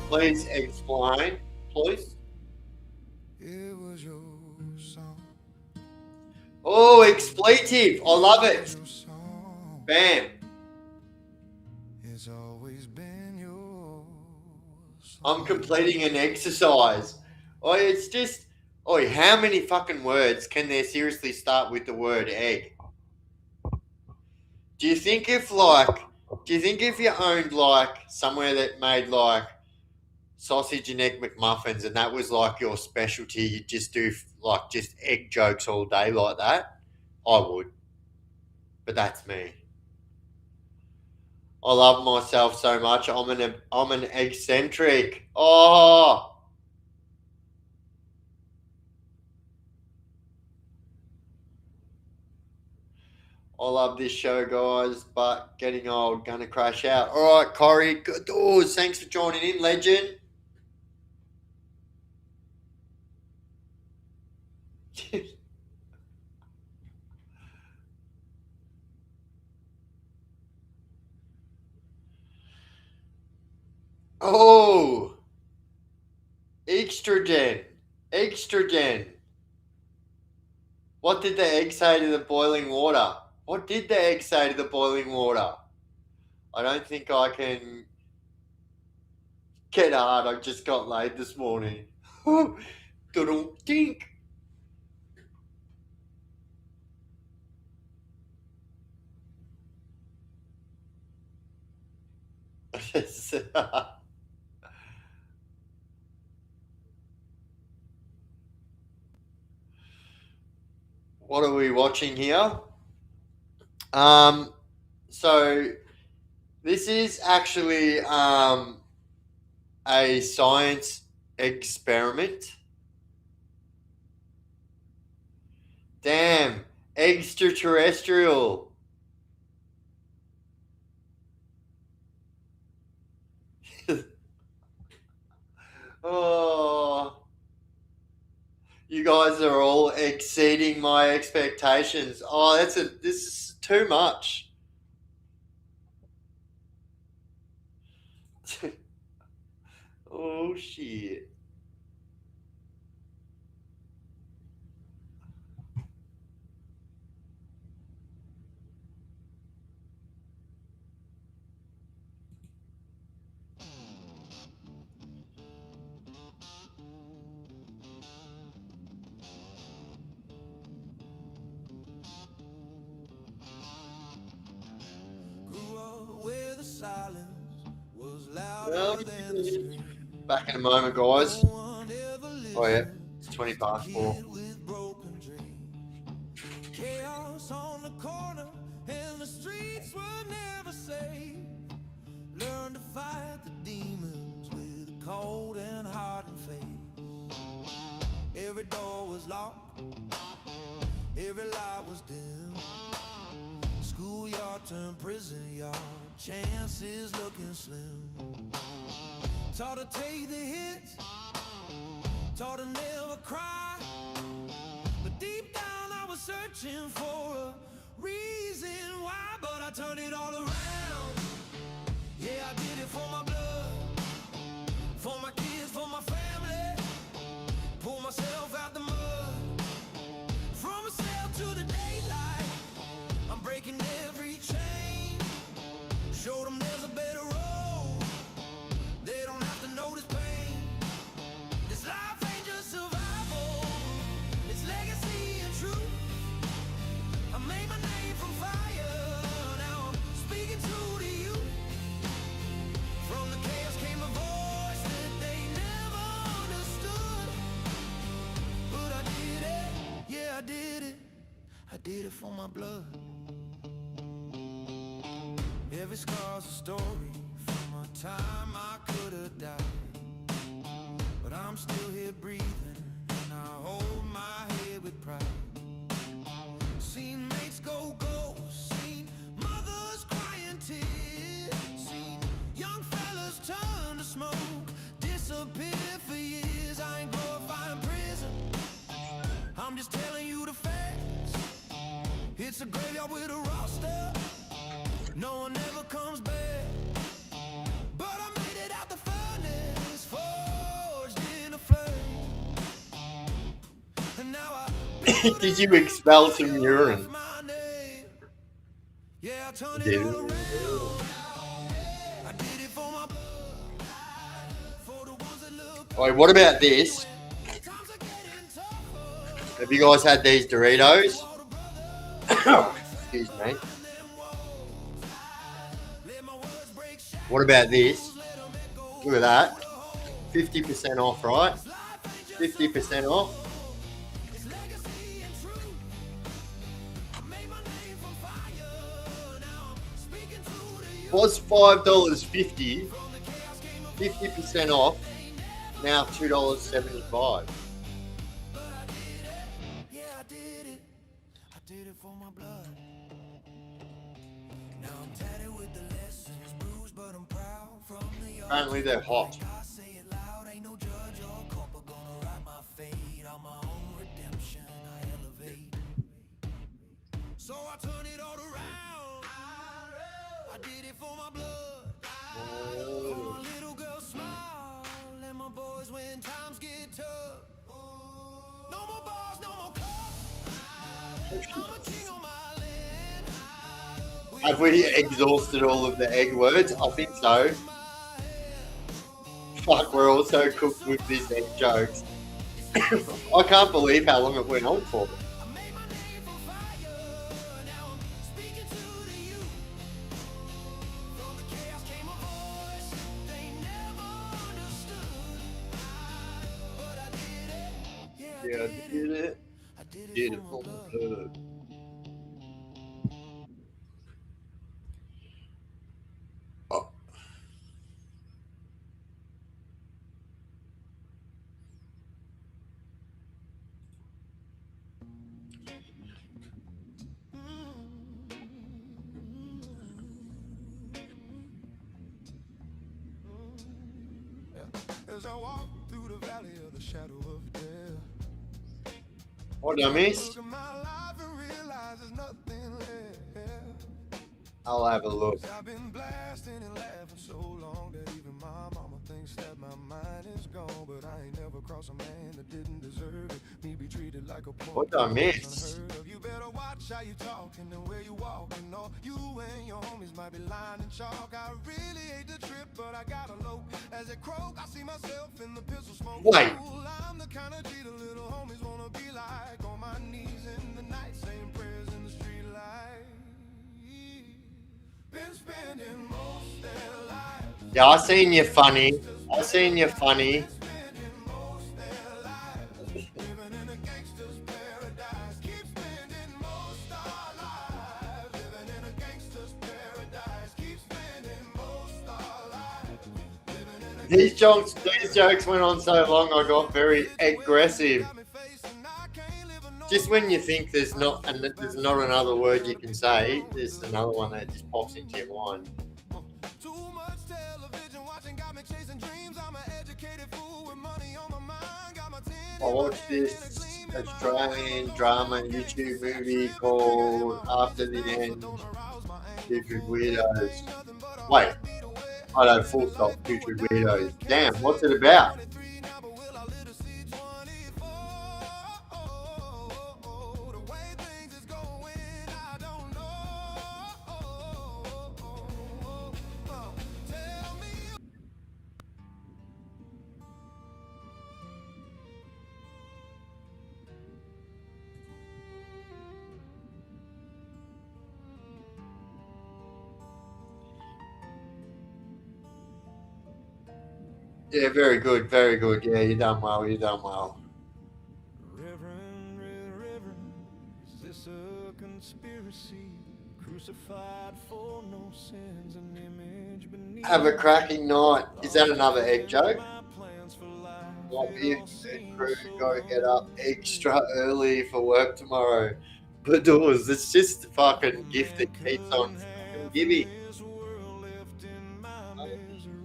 Please explain, please. It was your song, Oh, expletive. I love it. your song. Bam. It's always been your I'm completing an exercise. Oh, it's just. Oh, how many fucking words can there seriously start with the word egg? Do you think if you owned like somewhere that made like sausage and egg McMuffins and that was like your specialty, you'd just do like just egg jokes all day like that? I would. But that's me. I love myself so much. I'm an eccentric. Oh. I love this show, guys, but getting old, gonna crash out. All right, Corey, good doors. Thanks for joining in, legend. Oh, estrogen. What did the egg say to the boiling water? What did the egg say to the boiling water? I don't think I can get hard. I just got laid this morning. Doodle dink. What are we watching here? So this is actually a science experiment. Damn, extraterrestrial. Oh, you guys are all exceeding my expectations. Oh, this is too much. Oh shit. Grew up where the silence was Well, louder than the scream. back in a moment, guys. No one ever Oh yeah, listened it's to 20 a past 4. kid with broken dreams. Chaos on the corner and the streets were never safe. Learn to fight the demons with a cold and hardened faith. Every door was locked, every light was dim. Schoolyard turned prison yard, chances looking slim. Taught to take the hits, taught to never cry. But deep down I was searching for a reason why. But I turned it all around. Yeah, I did it for my blood, for my kids, for my family. Pull myself out the mud, from a cell to the daylight. I'm breaking every chain. Showed them there's a better road. They don't have to know this pain. This life ain't just survival, it's legacy and truth. I made my name from fire, now I'm speaking true to you. From the chaos came a voice that they never understood. But I did it, yeah I did it. I did it for my blood. Every scar's a story from a time I could have died. But I'm still here breathing, and I hold my head with pride. Seen mates go ghost, seen mothers crying tears, seen young fellas turn to smoke, disappear for years. I ain't glorifying prison, I'm just telling you the facts. It's a graveyard with a roster, no one ever comes back. But I made it out the furnace, forged in a flame. And now I Did you expel some urine? my name. Yeah, I turned it Dude. all around. I did it for my blood, for the ones that look Wait, what about this? times are getting tougher. Have you guys had these Doritos? Excuse me. Let my words break shadows, What about this? let 'em echo. Look at that. 50% off, right? 50% off. It's legacy and truth. I made my name from fire, now I'm speaking true to you. Was $5.50, From the chaos came a 50% off. Now $2.75. but I did it, yeah I did it. I did it for my blood. Now I'm tatted with the lessons, bruised but I'm proud. From the yard Apparently they're hot. I say it loud, ain't no judge or culprit gonna write my fate. On my own redemption I elevate. So I turn it all around. I did it for my blood, for my little girl smile, and my boys when times get tough. No more bars, no more cups. I'm a king on my land. Have we exhausted all of the egg words? I think so. Fuck, we're all so cooked with these egg jokes. I can't believe how long it went on for. I made my name from fire, now I'm speaking true to you. From the chaos came a voice they never understood. But I did it, yeah Yeah, I did it. I did Did it it for for my my blood. blood. Oh. As I walk through through the valley of the shadow of death. What did I miss? Look at my life and realize there's nothing left. I'll have a look. I've been blasting and laughing so long that even my mama thinks that my mind is gone. But I ain't never crossed a man that didn't deserve it. Me be treated like a poor What did I girl miss? is unheard of. You better watch how you talking and where you walking. Or you and your homies might be lying in chalk. I really hate the trip, but I gotta low. As it croak, I see myself in the pistol smoke. Wait. I'm the kind of G the little homies wanna be like. On my knees in the night, saying prayers in the street light. Been spending most their lives. Yeah, I seen you funny. I seen you funny. Spending most their lives. Living in a gangster's paradise. Keep spending most our lives. Living in a gangster's paradise. Keep spending most our lives. Living in a These jokes went on so long, I got very aggressive. got me facing. I can't live a no Just when you think there's not another word you can say, there's another one that just pops into your mind. too much television watching got me chasing dreams. I'm an educated fool with money on my mind. Got my 10 I watched this Australian drama YouTube movie called After the End, Stupid Weirdos. Wait, I know, full stop, Stupid Weirdos. Damn, what's it about? Yeah, very good, very good. Yeah, you done well, you done well. Reverend, Reverend, is this a conspiracy? Crucified for no sins, an image beneath. Have a cracking night. Is that another egg joke? My plans for life. Might be a crew go get up extra early for work tomorrow. But doors, it's just the fucking gift that keeps on fucking giving. This world left in my misery.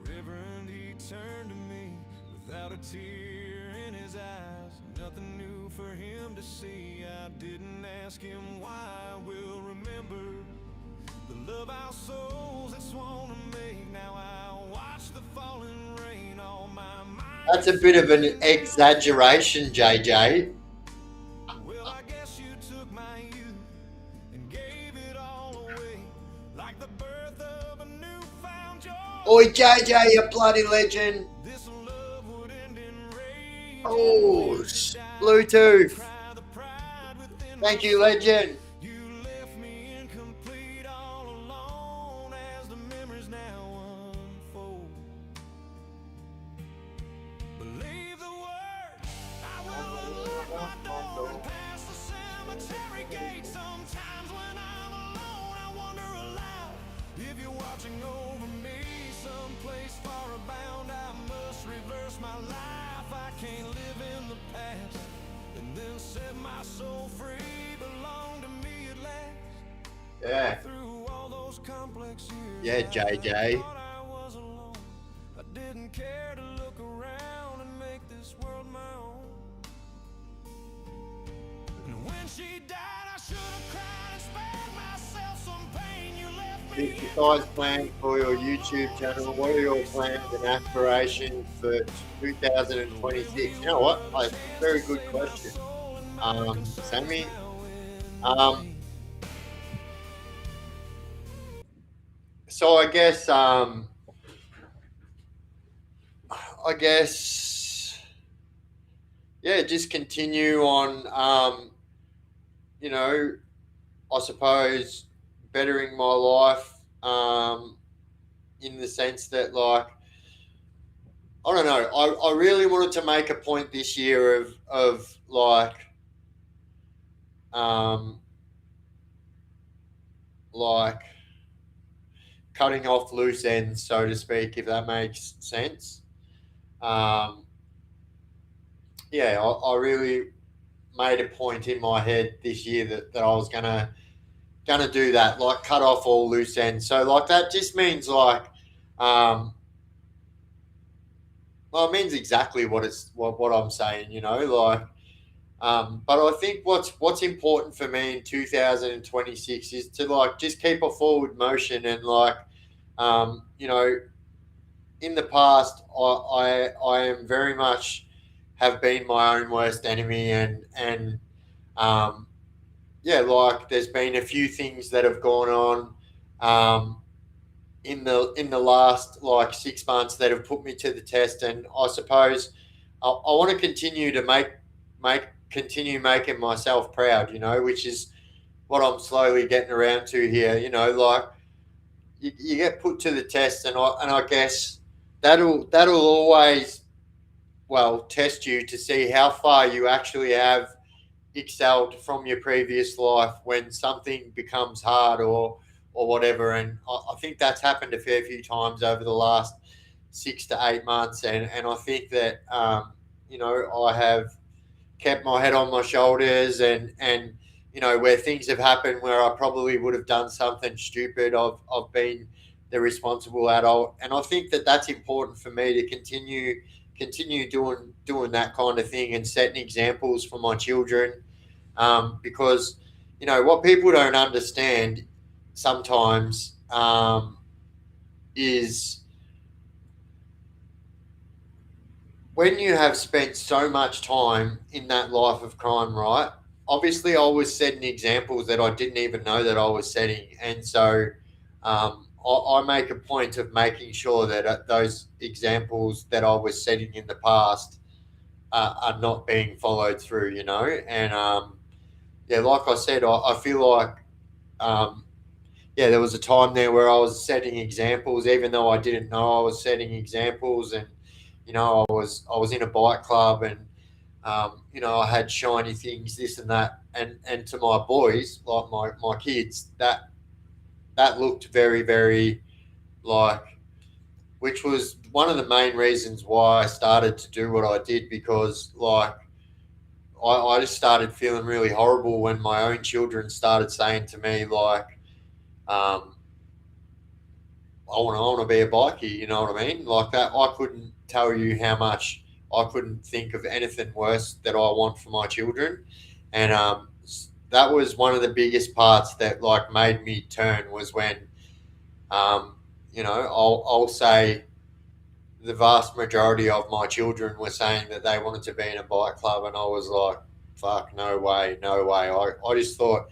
The Reverend, he turned to me without a tear in his eyes. Nothing new for him to see. I didn't ask him why. I will remember the love our souls had sworn to make. Now I watch the falling rain on my mind. That's a bit of an exaggeration, JJ. Well, I guess you took my youth and gave it all away, like the birth of a newfound joy. Oi, JJ, you bloody legend. This love would end in rage. Oh, Bluetooth. Cry the pride within Thank you, legend. you left me incomplete all alone as the memories now unfold. Believe the word, I will unlock my door and pass the cemetery gate. Sometimes when I'm alone, I wonder aloud if you're watching over me. Someplace far abound, I must reverse my life. I can't live in the past and then set my soul free. Belong to me at last. Yeah, Through all those complex years, yeah, JJ. I thought I was alone. I didn't care to look around and make this world my own. And when she died, I should have cried and spared myself some pain. You left me. 55 plans for your YouTube channel. What are your plans and aspirations for 2026? You know what? A very good question. Sammy. So I guess, yeah, just continue on, you know, I suppose bettering my life, in the sense that, like, I don't know, I really wanted to make a point this year of like cutting off loose ends, so to speak, if that makes sense. Yeah, I really made a point in my head this year that I was gonna gonna do that, like cut off all loose ends. So like that just means like, well, it means exactly what I'm saying, like. But I think what's important for me in 2026 is to like just keep a forward motion and like, um, you know, in the past, I am very much have been my own worst enemy, and um, yeah, like there's been a few things that have gone on in the last like 6 months that have put me to the test, and I suppose I want to continue to continue making myself proud, which is what I'm slowly getting around to here. Like you get put to the test, and I guess that'll always test you to see how far you actually have excelled from your previous life when something becomes hard or whatever. And I think that's happened a fair few times over the last 6 to 8 months, and I think that I have kept my head on my shoulders, and where things have happened where I probably would have done something stupid, I've been the responsible adult, and I think that that's important for me to continue doing that kind of thing and setting examples for my children, because what people don't understand sometimes, is when you have spent so much time in that life of crime, right? Obviously, I was setting examples that I didn't even know that I was setting, and so I make a point of making sure that those examples that I was setting in the past are not being followed through, and yeah, like I said, I feel like there was a time there where I was setting examples, even though I didn't know I was setting examples, and I was in a bike club, and I had shiny things, this and that, and to my boys, like my kids, that looked very, very like, which was one of the main reasons why I started to do what I did, because like I just started feeling really horrible when my own children started saying to me like, um, I want to be a bikie, you know what I mean? Like that, I couldn't tell you how much I couldn't think of anything worse that I want for my children, and that was one of the biggest parts that like made me turn, was when, I'll say the vast majority of my children were saying that they wanted to be in a bike club, and I was like, fuck, no way, no way. I just thought,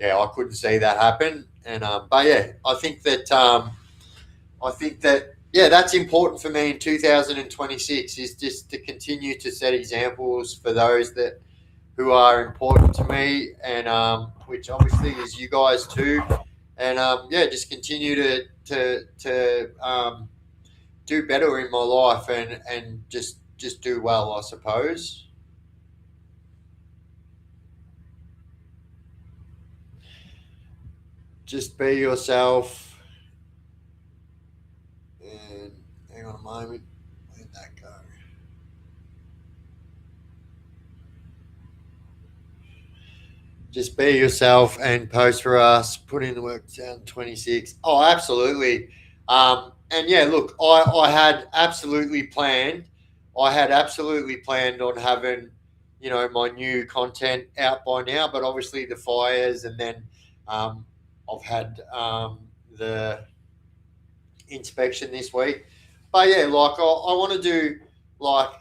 yeah, I couldn't see that happen, and but yeah, I think that yeah, that's important for me in 2026, is just to continue to set examples for those that who are important to me, and which obviously is you guys too, and just continue to do better in my life, and just do well, I suppose. Just be yourself, and hang on a moment, where'd that go? Just be yourself and post for us. Put in the work. 2026. Oh, absolutely. And yeah, look, I had absolutely planned. I had absolutely planned on having, my new content out by now. But obviously the fires, and then I've had the inspection this week. But yeah, like I want to do, like,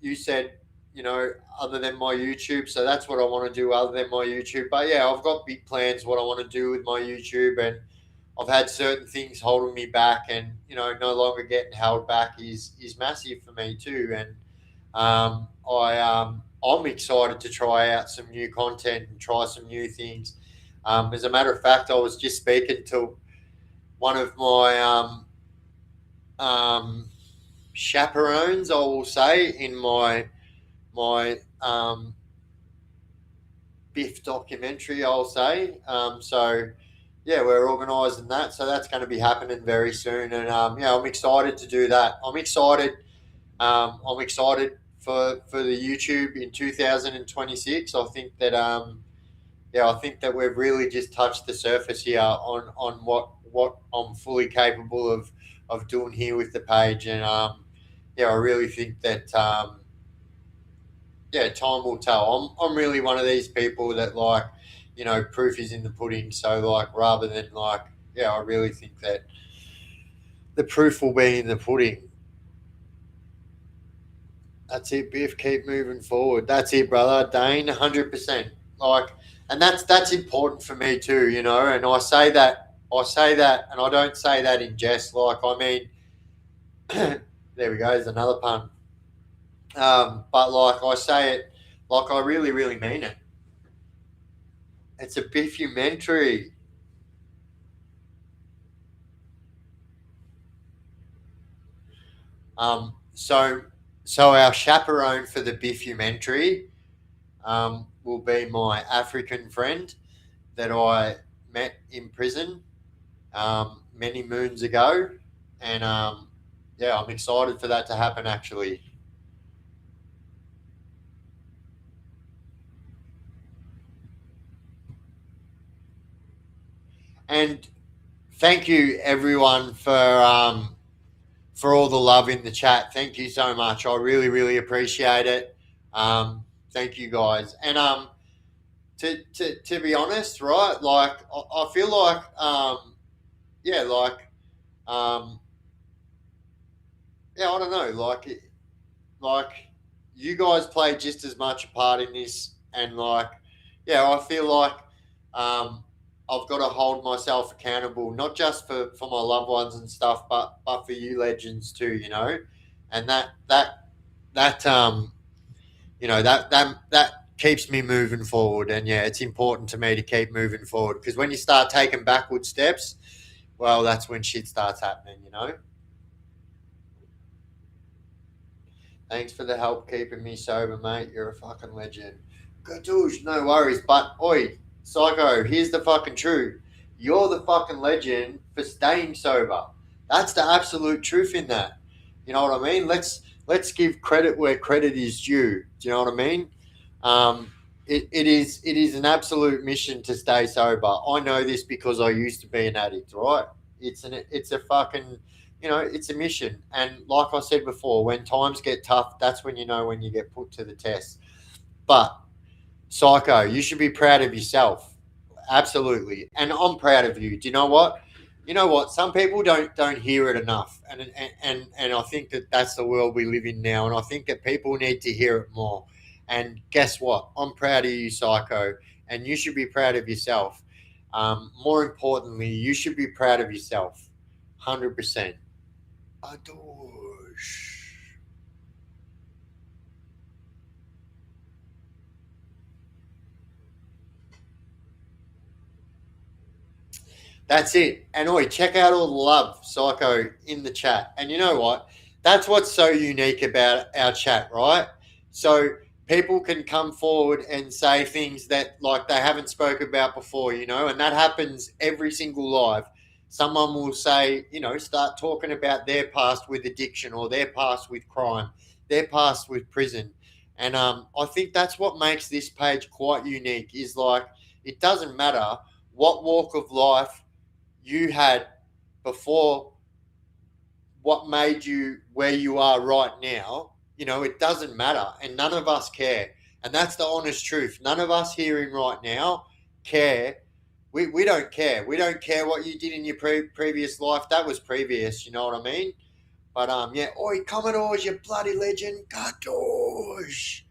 you said, other than my YouTube. So that's what I want to do other than my YouTube. But yeah, I've got big plans what I want to do with my YouTube, and I've had certain things holding me back, and no longer getting held back is massive for me too. And I'm excited to try out some new content and try some new things. As a matter of fact, I was just speaking to one of my chaperones, I will say, in my Biff documentary, I'll say. So yeah, we're organising that, so that's going to be happening very soon, and I'm excited to do that. I'm excited. I'm excited for the YouTube in 2026. I think that I think that we've really just touched the surface here on what I'm fully capable of doing here with the page, and I really think that time will tell. I'm really one of these people that like, proof is in the pudding. So like, rather than like, I really think that the proof will be in the pudding. That's it, Biff. Keep moving forward. That's it, brother. Dane, 100%. Like, and that's important for me too, And I say that, and I don't say that in jest. Like, I mean, there we go. There's another pun. But like I say it, like I really, really mean it. It's a biffumentary. So our chaperone for the biffumentary will be my African friend that I met in prison many moons ago, and I'm excited for that to happen. Actually, and thank you everyone for all the love in the chat. Thank you so much. I really, really appreciate it. Thank you guys. And to be honest, right? Like I feel like um, I don't know, like you guys play just as much a part in this, and like I feel like I've got to hold myself accountable, not just for my loved ones and stuff, but for you legends too, and that that keeps me moving forward. And it's important to me to keep moving forward, because when you start taking backward steps, well, that's when shit starts happening. Thanks for the help keeping me sober, mate. You're a fucking legend. Gadoosh, no worries. But oi, Psycho, here's the fucking truth. You're the fucking legend for staying sober. That's the absolute truth in that. You know what I mean? Let's give credit where credit is due. Do you know what I mean? It is an absolute mission to stay sober. I know this because I used to be an addict, right? It's a fucking it's a mission. And like I said before, when times get tough, that's when when you get put to the test. But Psycho, you should be proud of yourself. Absolutely. And I'm proud of you. Do you know what? You know what? Some people don't hear it enough. And I think that that's the world we live in now. And I think that people need to hear it more. And guess what? I'm proud of you, Psycho. And you should be proud of yourself. More importantly, you should be proud of yourself. 100%. Adore. That's it. And oi, check out all the love, Psycho, in the chat. And you know what? That's what's so unique about our chat, right? So people can come forward and say things that like they haven't spoke about before, and that happens every single live. Someone will say, start talking about their past with addiction, or their past with crime, their past with prison. And I think that's what makes this page quite unique, is like it doesn't matter what walk of life you had before, what made you where you are right now. It doesn't matter, and none of us care. And that's the honest truth. None of us hearing right now care. We don't care. We don't care what you did in your previous life. That was previous, you know what I mean? But oi, Commodores, you bloody legend. Gosh.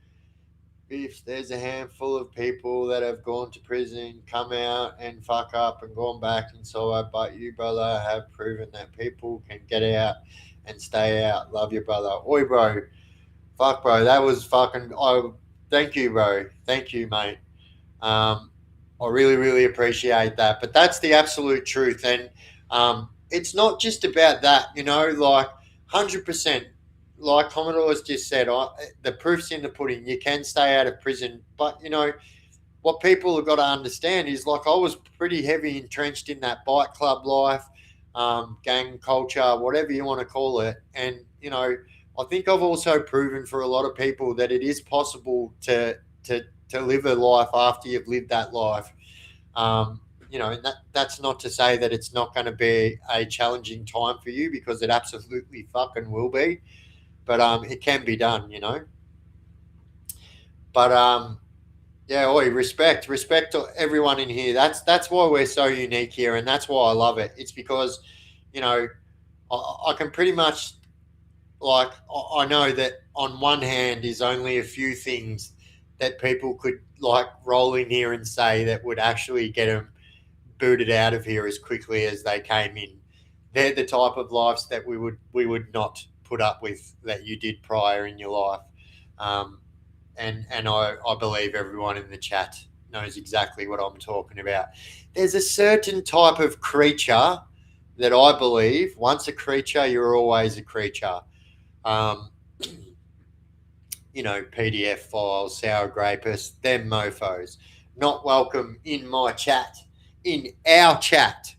If there's a handful of people that have gone to prison, come out and fuck up and gone back inside, but you, brother, have proven that people can get out and stay out. Love you, brother. Oi, bro. Fuck, bro. That was fucking. Thank you, bro. Thank you, mate. I really, really appreciate that. But that's the absolute truth. And it's not just about that, like 100%. Like Commodore's just said, the proof's in the pudding. You can stay out of prison. But, what people have got to understand is, like, I was pretty heavy entrenched in that bike club life, gang culture, whatever you want to call it. And, I think I've also proven for a lot of people that it is possible to to live a life after you've lived that life. You know, and that's not to say that it's not going to be a challenging time for you, because it absolutely fucking will be. But it can be done, you know. But yeah, oi, respect to everyone in here. That's why we're so unique here, and that's why I love it. It's because, you know, I can pretty much, like, I know that on one hand is only a few things that people could like roll in here and say that would actually get them booted out of here as quickly as they came in. They're the type of lives that we would not put up with that you did prior in your life. Um, and I believe everyone in the chat knows exactly what I'm talking about. There's a certain type of creature that I believe, once a creature, you're always a creature. Um, you know, PDF files, sour grapers, them mofos. Not welcome in my chat, in our chat.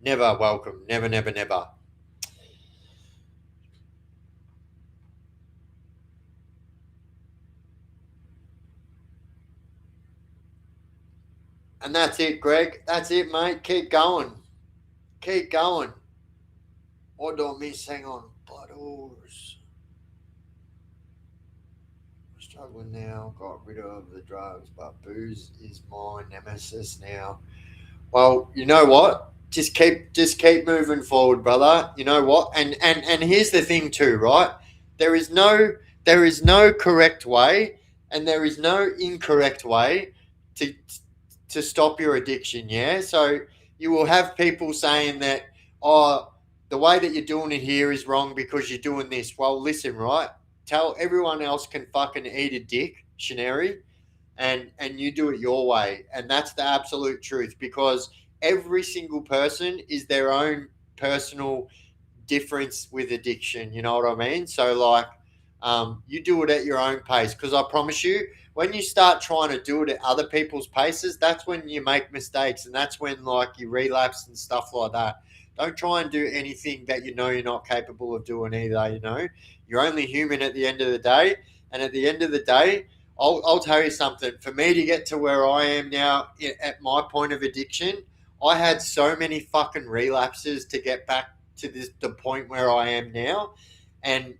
Never welcome. Never, never, never. And that's it, Greg. That's it, mate. Keep going. Keep going. What do I miss? Hang on. Bottles. Struggling now. Got rid of the drugs, but booze is my nemesis now. Well, you know what? Just keep moving forward, brother. You know what? And here's the thing too, right? There is no there is no correct way, and there is no incorrect way to to stop your addiction, yeah? So you will have people saying that, oh, the way that you're doing it here is wrong because you're doing this. Well, listen, right? Tell everyone else can fucking eat a dick, Shaneri, and you do it your way, and that's the absolute truth, because every single person is their own personal difference with addiction, you know what I mean? So like, you do it at your own pace, because I promise you, when you start trying to do it at other people's paces, that's when you make mistakes, and that's when like you relapse and stuff like that. Don't try and do anything that you know you're not capable of doing either. You know, you're only human at the end of the day, and at the end of the day, I'll tell you something. For me to get to where I am now at my point of addiction, I had so many fucking relapses to get back to the point where I am now. And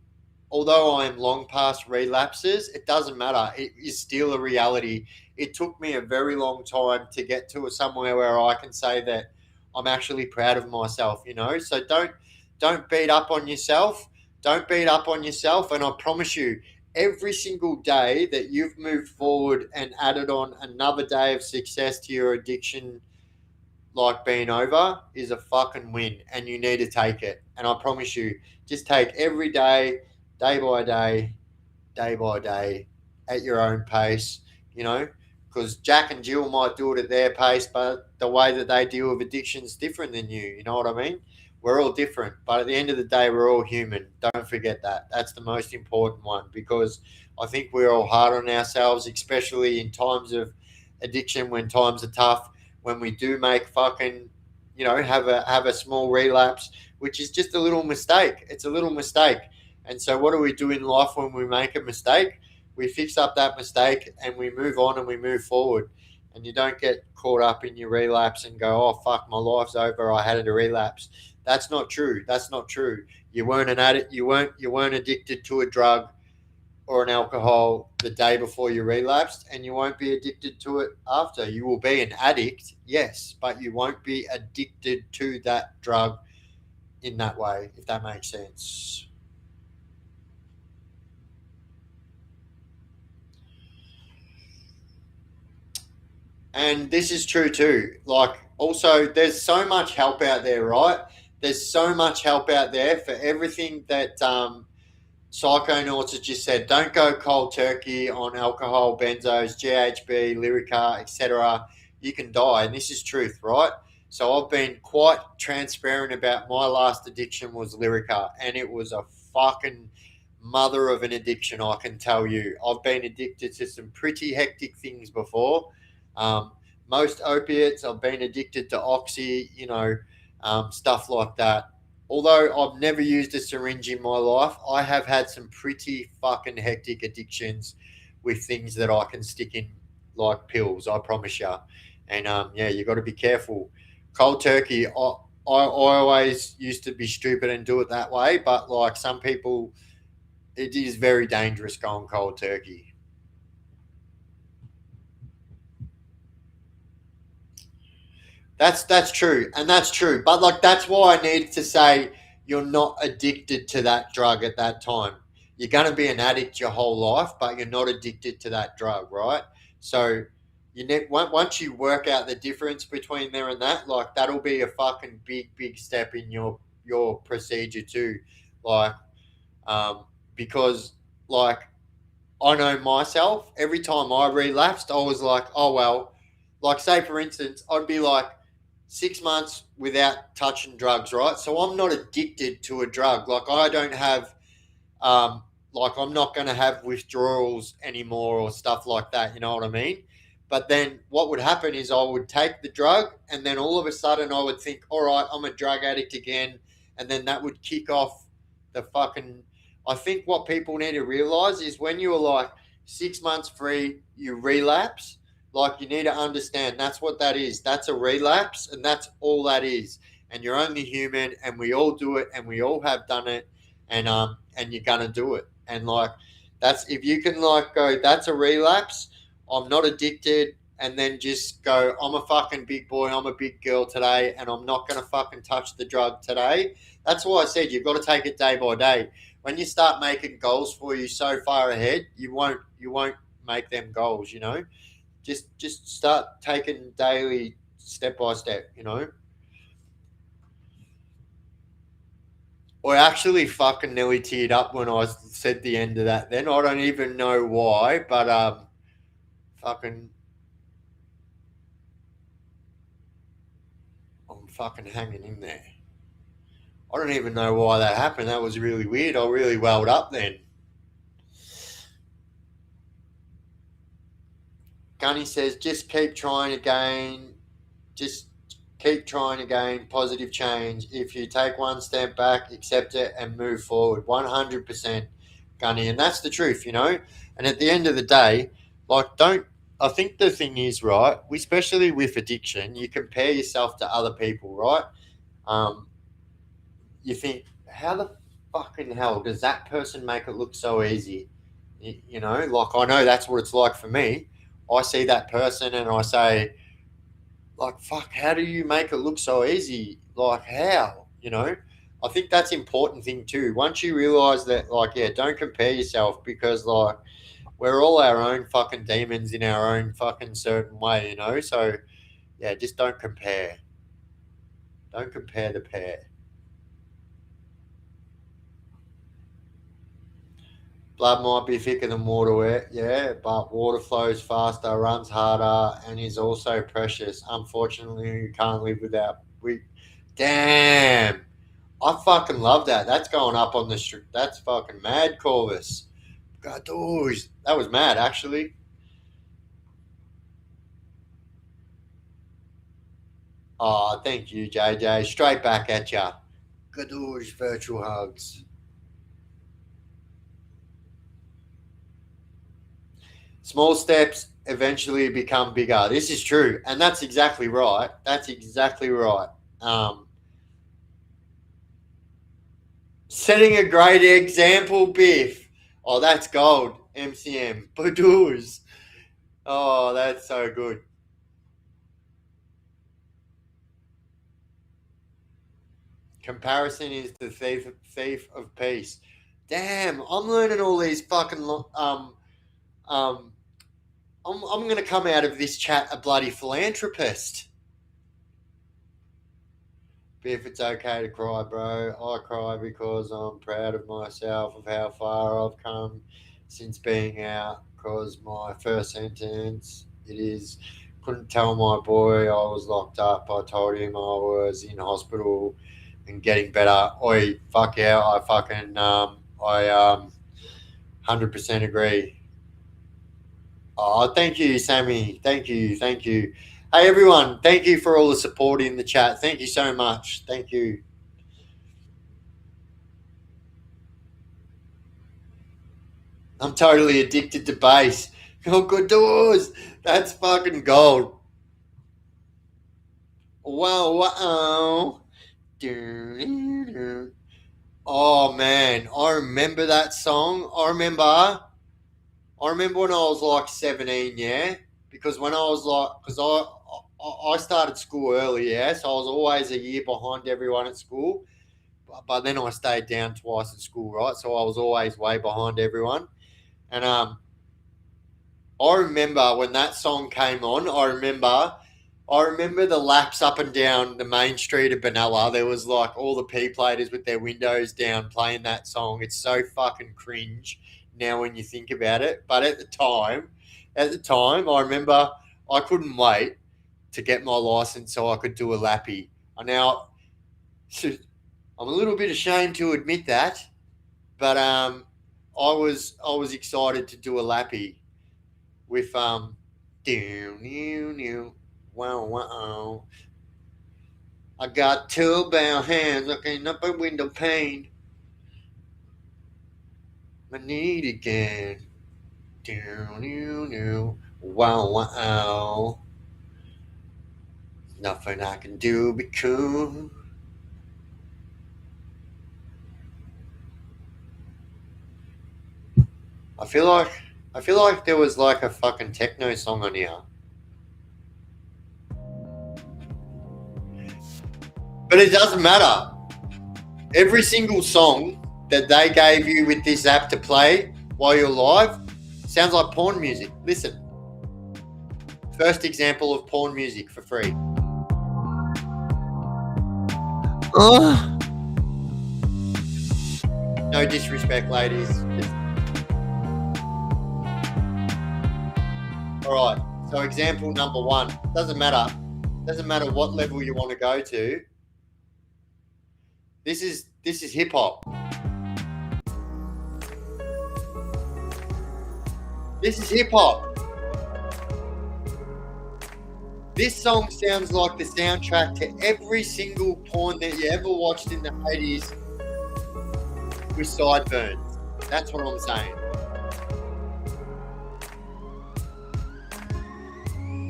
although I am long past relapses, it doesn't matter. It is still a reality. It took me a very long time to get to somewhere where I can say that I'm actually proud of myself, you know? So don't beat up on yourself. Don't beat up on yourself. And I promise you, every single day that you've moved forward and added on another day of success to your addiction, like being over, is a fucking win, and you need to take it. And I promise you, just take every day, day by day, at your own pace, you know, because Jack and Jill might do it at their pace, but the way that they deal with addiction is different than you know what I mean? We're all different, but at the end of the day, we're all human. Don't forget that. That's the most important one, because I think we're all hard on ourselves, especially in times of addiction, when times are tough, when we do make fucking, you know, have a small relapse, which is just a little mistake. It's a little mistake. And so what do we do in life when we make a mistake? We fix up that mistake and we move on and we move forward. And you don't get caught up in your relapse and go, oh fuck, my life's over, I had a relapse. That's not true. That's not true. You weren't an addict, you weren't addicted to a drug or an alcohol the day before you relapsed, and you won't be addicted to it after. You will be an addict, yes, but you won't be addicted to that drug in that way, if that makes sense. And this is true too. Like, also, there's so much help out there, right? There's so much help out there for everything that Psychonauts has just said. Don't go cold turkey on alcohol, benzos, GHB, Lyrica, etc. You can die, and this is truth, right? So I've been quite transparent about my last addiction was Lyrica, and it was a fucking mother of an addiction, I can tell you. I've been addicted to some pretty hectic things before. Um, Most opiates, I've been addicted to oxy, you know, stuff like that. Although I've never used a syringe in my life, I have had some pretty fucking hectic addictions with things that I can stick in like pills. I promise you. And yeah, you got to be careful. Cold turkey. I always used to be stupid and do it that way, but like some people, it is very dangerous going cold turkey. That's true, and that's true. But like that's why I needed to say you're not addicted to that drug at that time. You're gonna be an addict your whole life, but you're not addicted to that drug, right? So once you work out the difference between there and that, like that'll be a fucking big step in your procedure too, like um, because like I know myself. Every time I relapsed, I was like, oh well. Like say for instance, I'd be like 6 months without touching drugs, right? So I'm not addicted to a drug. Like I don't have, like I'm not going to have withdrawals anymore or stuff like that. You know what I mean? But then what would happen is I would take the drug, and then all of a sudden I would think, all right, I'm a drug addict again, and then that would kick off the fucking. I think what people need to realize is when you're like 6 months free, you relapse. Like you need to understand that's what that is. That's a relapse, and that's all that is. And you're only human, and we all do it, and we all have done it, and you're gonna do it. And like that's if you can like go, that's a relapse. I'm not addicted, and then just go, I'm a fucking big boy, I'm a big girl today, and I'm not gonna fucking touch the drug today. That's why I said you've got to take it day by day. When you start making goals for you so far ahead, you won't make them goals, you know. Just start taking daily step by step, you know. I actually fucking nearly teared up when I said the end of that. Then I don't even know why, but fucking, I'm fucking hanging in there. I don't even know why that happened. That was really weird. I really welled up then. Gunny says, just keep trying again. Just keep trying again. Positive change. If you take one step back, accept it and move forward. 100%, Gunny. And that's the truth, you know? And at the end of the day, like, don't. I think the thing is, right, especially with addiction, you compare yourself to other people, right? Um, you think, how the fucking hell does that person make it look so easy? You know, like I know that's what it's like for me. I see that person and I say, like, fuck, how do you make it look so easy? Like, how? You know, I think that's important thing too. Once you realize that, like, yeah, don't compare yourself because, like, we're all our own fucking demons in our own fucking certain way, you know? So, yeah, just don't compare. Don't compare the pair. Blood might be thicker than water, yeah, but water flows faster, runs harder, and is also precious. Unfortunately, you can't live without. Damn, I fucking love that. That's going up on the street. That's fucking mad, Corvus. God, that was mad, actually. Oh, thank you, JJ. Straight back at ya. Gadoosh, virtual hugs. Small steps eventually become bigger. This is true, and that's exactly right. That's exactly right. Um, Setting a great example, Biff. Oh, that's gold. MCM. Badoos. Oh, that's so good. Comparison is the thief of peace. Damn, I'm learning all these fucking um. I'm gonna come out of this chat a bloody philanthropist. If it's okay to cry, bro, I cry because I'm proud of myself of how far I've come since being out. Because my first sentence, it is, couldn't tell my boy I was locked up. I told him I was in hospital and getting better. Oi, fuck yeah, I fucking, I 100% agree. Oh, thank you, Sammy. Thank you. Thank you. Hey, everyone. Thank you for all the support in the chat. Thank you so much. Thank you. I'm totally addicted to bass. Oh, good doors. That's fucking gold. Wow, wow. Oh man, I remember that song. I remember when I was like 17, yeah, because when I was like, because I started school early, yeah, so I was always a year behind everyone at school. But then I stayed down twice at school, right? So I was always way behind everyone. And I remember when that song came on. I remember the laps up and down the main street of Benalla. There was like all the P platers with their windows down playing that song. It's so fucking cringe now when you think about it. But at the time, I remember I couldn't wait to get my license so I could do a lappy. I now, I'm a little bit ashamed to admit that, but I was excited to do a lappy with new new new wow wow. I got two bare hands looking up a window pane. I need again. New new new wow wow. Nothing I can do be cool. I feel like I feel like there was like a fucking techno song on here. But it doesn't matter. Every single song that they gave you with this app to play while you're live sounds like porn music. Listen. First example of porn music for free. No disrespect, ladies. All right. So example number one. Doesn't matter. Doesn't matter what level you want to go to. This is hip hop. This is hip hop. This song sounds like the soundtrack to every single porn that you ever watched in the 80s with sideburns. That's what I'm saying.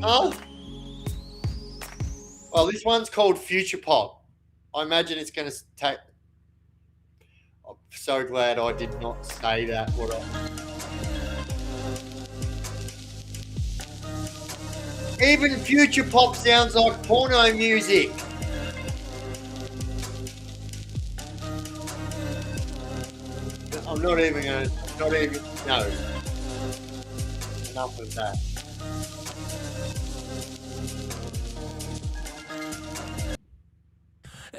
Oh. Well, this one's called Future Pop. I imagine it's going to take. I'm so glad I did not say that. What Even Future Pop sounds like porno music. I'm not even going to. Not even. No. Enough of that.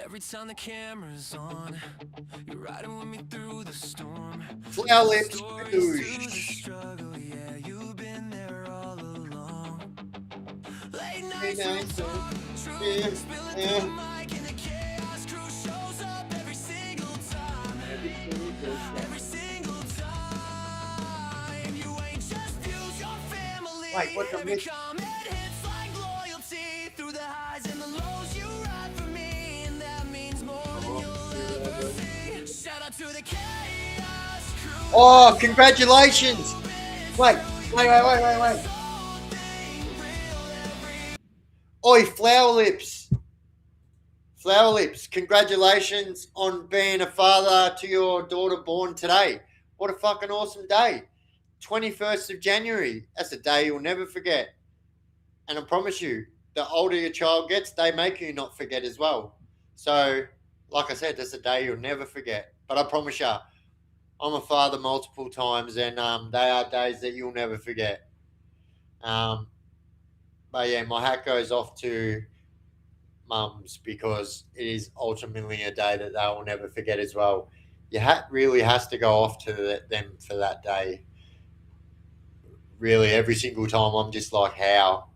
Every time the camera's on, you're riding with me through the storm. Flower lips. Stories to the struggle, yeah, you've been there all along. Late nights, truth, spilling through the mic, and the chaos crew shows up every single time. Every single time. You ain't just views, your family. Wait, what's the Every mix? comment hits like loyalty. Through the highs and the lows, you ride for me, and that means more than you'll ever see. Shout out to the chaos crew. Oh, congratulations! Wait. Oi, Flower Lips. Flower Lips, congratulations on being a father to your daughter born today. What a fucking awesome day. 21st of January. That's a day you'll never forget. And I promise you, the older your child gets, they make you not forget as well. So, like I said, that's a day you'll never forget. But I promise you, I'm a father multiple times, and they are days that you'll never forget. But yeah, my hat goes off to mums because it is ultimately a day that they will never forget as well. Your hat really has to go off to them for that day. Really, every single time I'm just like, how?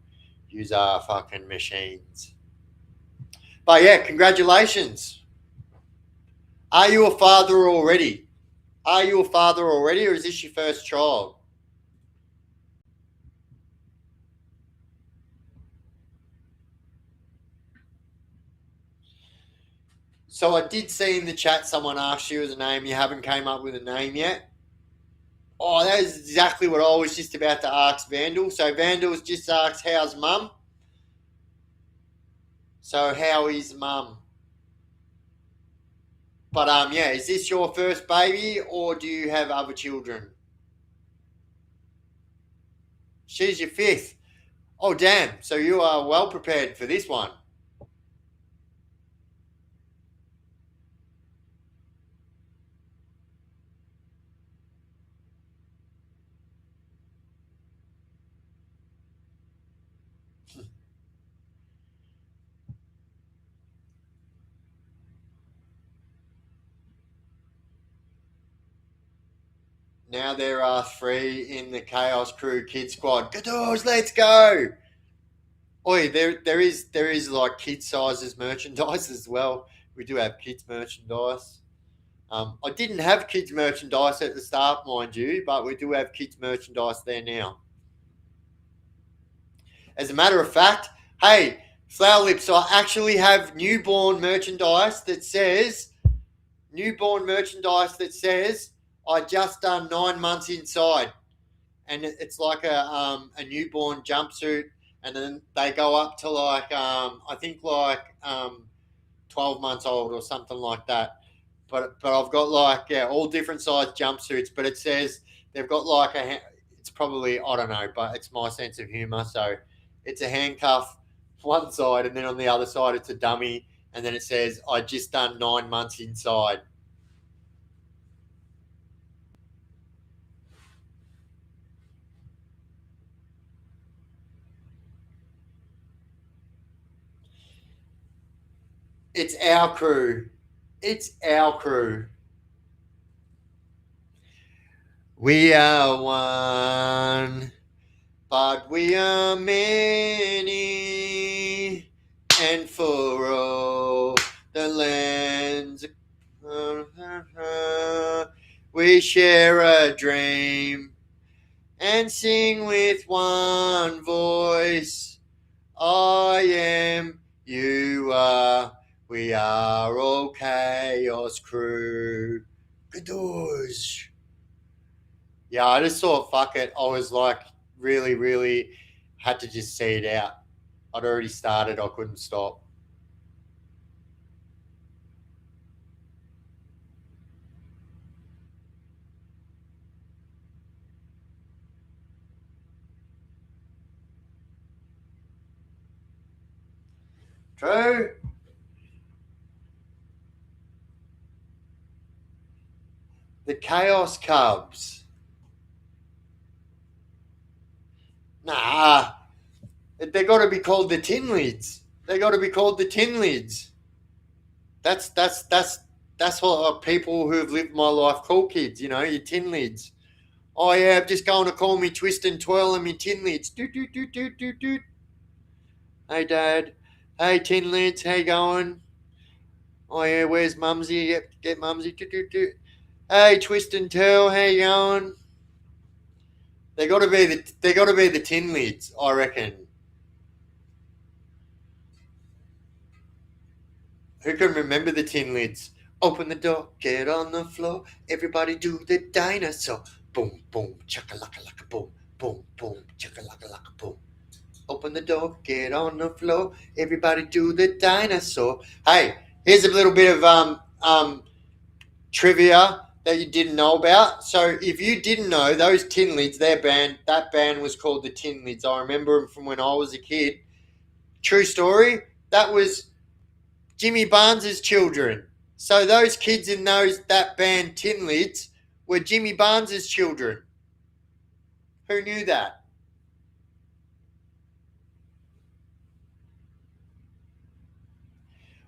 Yous are fucking machines. But yeah, congratulations. Are you a father already? Are you a father already, or is this your first child? So I did see in the chat someone asked you as a name. You haven't came up with a name yet. Oh, that is exactly what I was just about to ask Vandal. So Vandal's just asked, how's mum? So how is mum? But yeah, is this your first baby or do you have other children? She's your fifth. Oh damn! So you are well prepared for this one. Now there are three in the Chaos Crew Kid Squad. Gadoors, let's go! Oi, there is like kid sizes merchandise as well. We do have kids merchandise. I didn't have kids merchandise at the start, mind you, but we do have kids merchandise there now. As a matter of fact, hey, Flower Lips, I actually have newborn merchandise that says I just done 9 months inside, and it's like a newborn jumpsuit, and then they go up to like I think like 12 months old or something like that. But I've got like all different size jumpsuits, but it says they've got like it's probably I don't know, but it's my sense of humor. So it's a handcuff one side, and then on the other side it's a dummy, and then it says I just done 9 months inside. It's our crew. It's our crew. We are one, but we are many, and for all the lands we share a dream and sing with one voice. I am, you are, we are all Chaos Crew. Gadoosh. Yeah, I just thought, fuck it. I was like, really, really had to just see it out. I'd already started, I couldn't stop. True. The Chaos Cubs. Nah, they got to be called the Tin Lids. They got to be called the Tin Lids. That's what people who've lived my life call kids. You know, your tin lids. Oh yeah, I'm just going to call me twist and twirl and me tin lids. Doot doot doot doot doot doot. Hey dad. Hey tin lids. How you going? Oh yeah, where's mumsy? Get mumsy. Doot doot doot. Hey twist and twirl. How you going? They got to be the tin lids. I reckon. Who can remember the tin lids? Open the door, get on the floor, everybody do the dinosaur. Boom, boom, chaka laka laka boom, boom, boom, chaka laka laka boom. Open the door, get on the floor, everybody do the dinosaur. Hey, here's a little bit of trivia that you didn't know about. So if you didn't know, those Tin Lids, that band was called the Tin Lids. I remember them from when I was a kid. True story. That was Jimmy Barnes's children. So those kids in that band Tin Lids were Jimmy Barnes's children. Who knew that?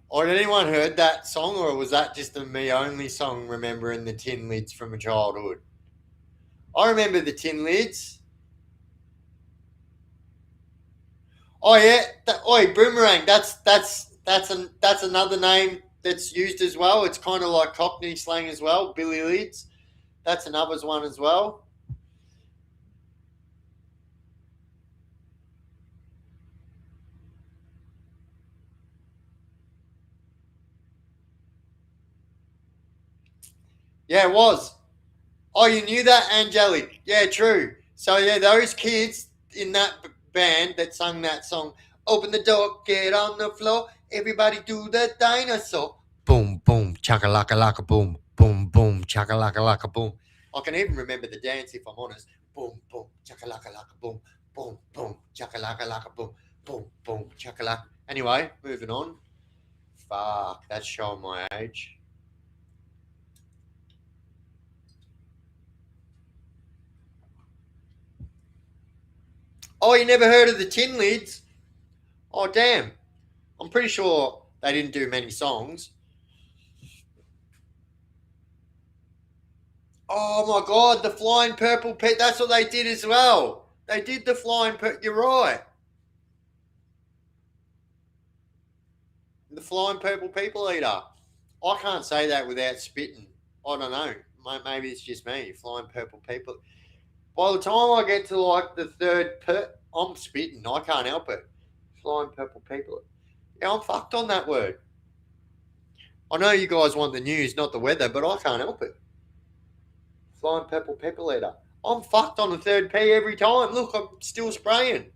Or had anyone heard that song, or was that just a me only song remembering the Tin Lids from a childhood? I remember the Tin Lids. Oh yeah, boomerang. That's another name that's used as well. It's kind of like Cockney slang as well. Billy Lids. That's another one as well. Yeah, it was. Oh, you knew that, Angelic? Yeah, true. So yeah, those kids in that band that sung that song, "Open the door, get on the floor, everybody do the dinosaur." Boom, boom, chaka laka laka boom, boom, boom, chaka laka laka boom. I can even remember the dance if I'm honest. Boom, boom, chaka laka laka boom, boom, boom, chaka laka laka boom, boom, boom, chaka laka. Anyway, moving on. Fuck, that's showing my age. Oh, you never heard of the Tin Lids? Oh, damn. I'm pretty sure they didn't do many songs. Oh my god, the Flying Purple Pit. That's what they did as well. They did the Flying Purple. You're right. The Flying Purple People Eater. I can't say that without spitting. I don't know. Maybe it's just me. Flying Purple People. By the time I get to like the third pit, I'm spitting. I can't help it. Flying Purple People. Yeah, I'm fucked on that word. I know you guys want the news, not the weather, but I can't help it. Flying Purple People Eater. I'm fucked on the third P every time. Look, I'm still spraying.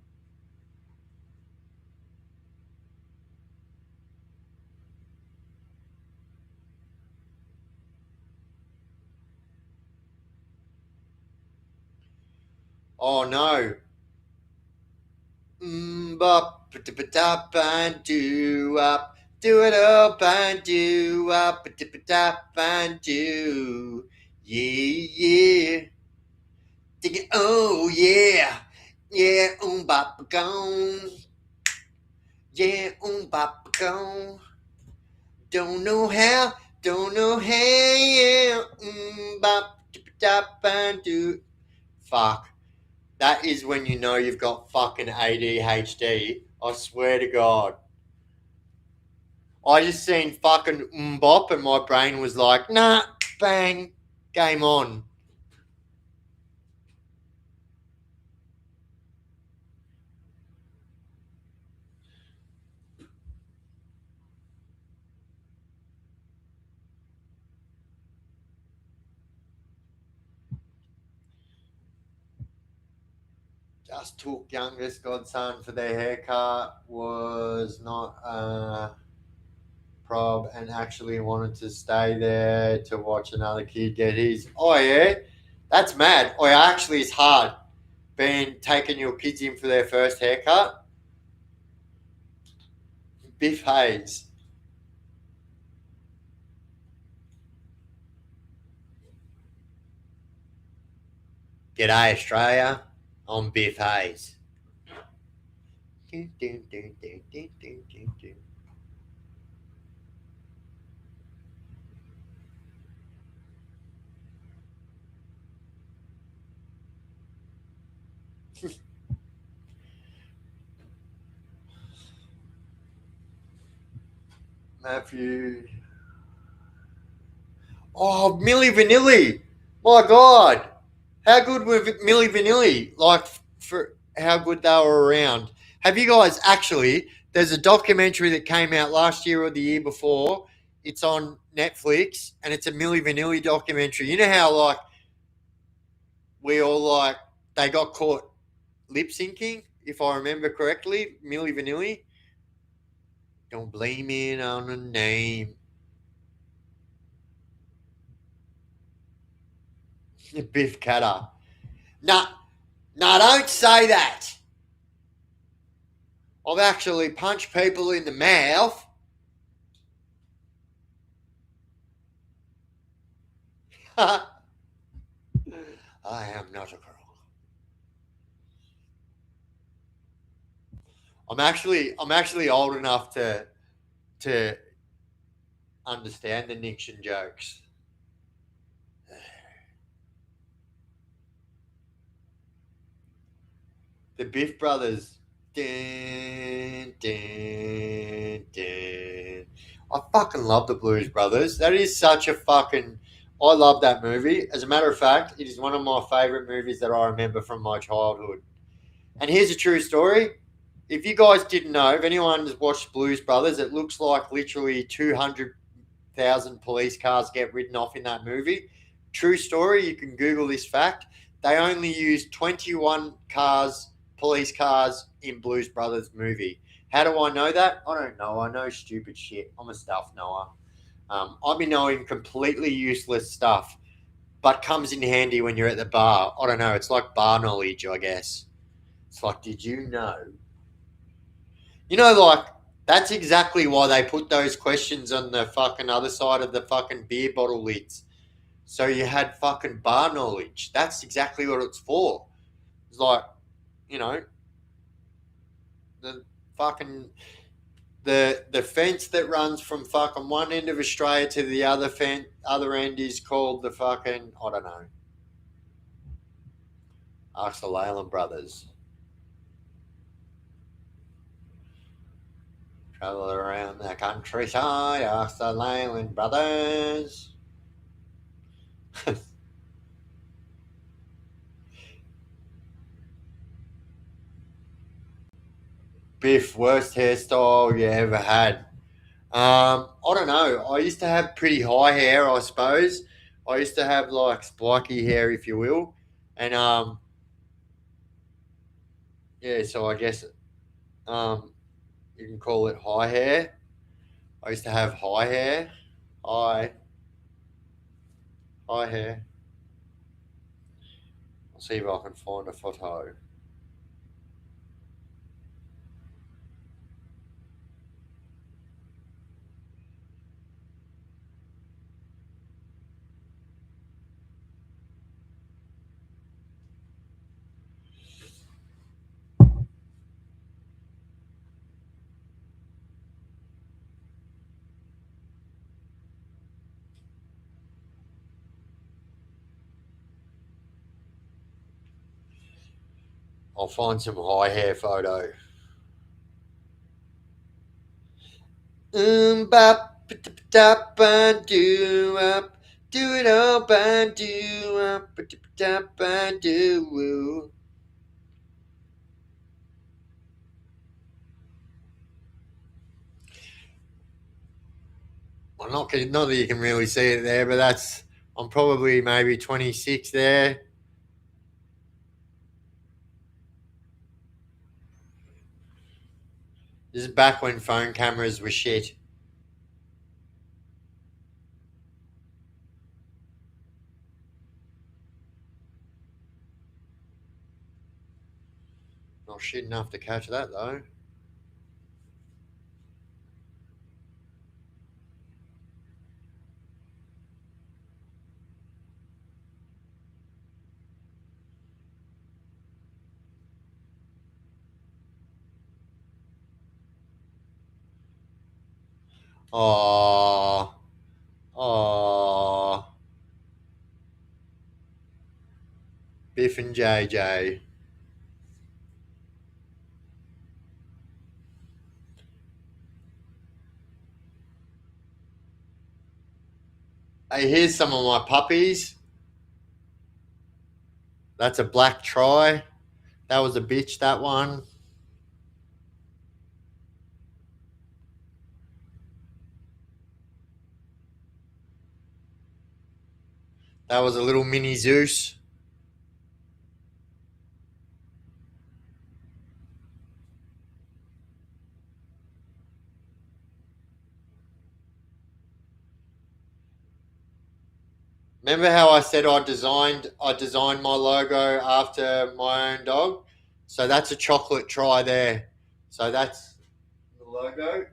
Oh no. Bop, ba-da-ba-da, and do up. Do it up and do up. Ba-da-ba-da, and do. Yeah, yeah. Dig it, oh yeah. Yeah, bop, gone. Yeah, bop, gone. Don't know how, yeah. Bop, da, and do. Fuck. That is when you know you've got fucking ADHD. I swear to God. I just seen fucking bop and my brain was like, nah, bang, game on. Just took youngest godson for their haircut, was not prob, and actually wanted to stay there to watch another kid get his. Oh yeah, that's mad. Oh yeah, actually it's hard being taking your kids in for their first haircut. Biff Hayes. G'day Australia. I'm Biff Hayes. Matthew. Oh, Millie Vanilli. My God. How good were Millie Vanilli? Like, for how good they were around. Have you guys actually? There's a documentary that came out last year or the year before. It's on Netflix and it's a Millie Vanilli documentary. You know how, like, we all like, they got caught lip syncing, if I remember correctly, Millie Vanilli. Don't blame it on the name. Biff Cutter. Nah, nah, don't say that. I've actually punched people in the mouth. I am not a girl. I'm actually old enough to understand the Nixon jokes. The Biff Brothers. Dun, dun, dun. I fucking love the Blues Brothers. That is such a fucking. I love that movie. As a matter of fact, it is one of my favorite movies that I remember from my childhood. And here's a true story. If you guys didn't know, if anyone has watched Blues Brothers, it looks like literally 200,000 police cars get ridden off in that movie. True story. You can Google this fact. They only used 21 cars, police cars, in Blues Brothers movie. How do I know that? I don't know. I know stupid shit. I'm a stuff knower. I've been knowing completely useless stuff, but comes in handy when you're at the bar. I don't know. It's like bar knowledge, I guess. It's like, did you know? Like, that's exactly why they put those questions on the fucking other side of the fucking beer bottle lids. So you had fucking bar knowledge. That's exactly what it's for. It's like, you know, the fucking the fence that runs from fucking one end of Australia to the other end is called the fucking, I don't know. Ask the Leyland brothers. Travel around the countryside, ask the Leyland brothers. Biff, worst hairstyle you ever had? I don't know. I used to have pretty high hair, I suppose. I used to have like spiky hair, if you will, and yeah. So I guess um, you can call it high hair. I used to have high hair, high, high hair. I'll see if I can find a photo. I'll find some high hair photo. Bop, tap, do up, do it all, do up, tap, do. Well, not that you can really see it there, but I'm probably maybe 26 there. This is back when phone cameras were shit. Not shit enough to catch that though. Oh, oh, Biff and JJ. Hey, here's some of my puppies. That's a black tri. That was a bitch, that one. That was a little mini Zeus. Remember how I said I designed my logo after my own dog? So that's a chocolate tri there. So that's the logo.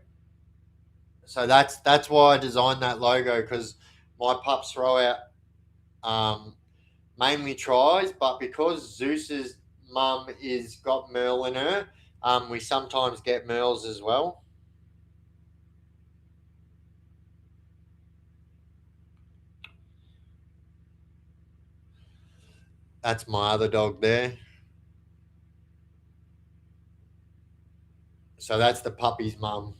So that's why I designed that logo, because my pups throw out um, mainly tries, but because Zeus's mum is got Merle in her, we sometimes get Merles as well. That's my other dog there. So that's the puppy's mum.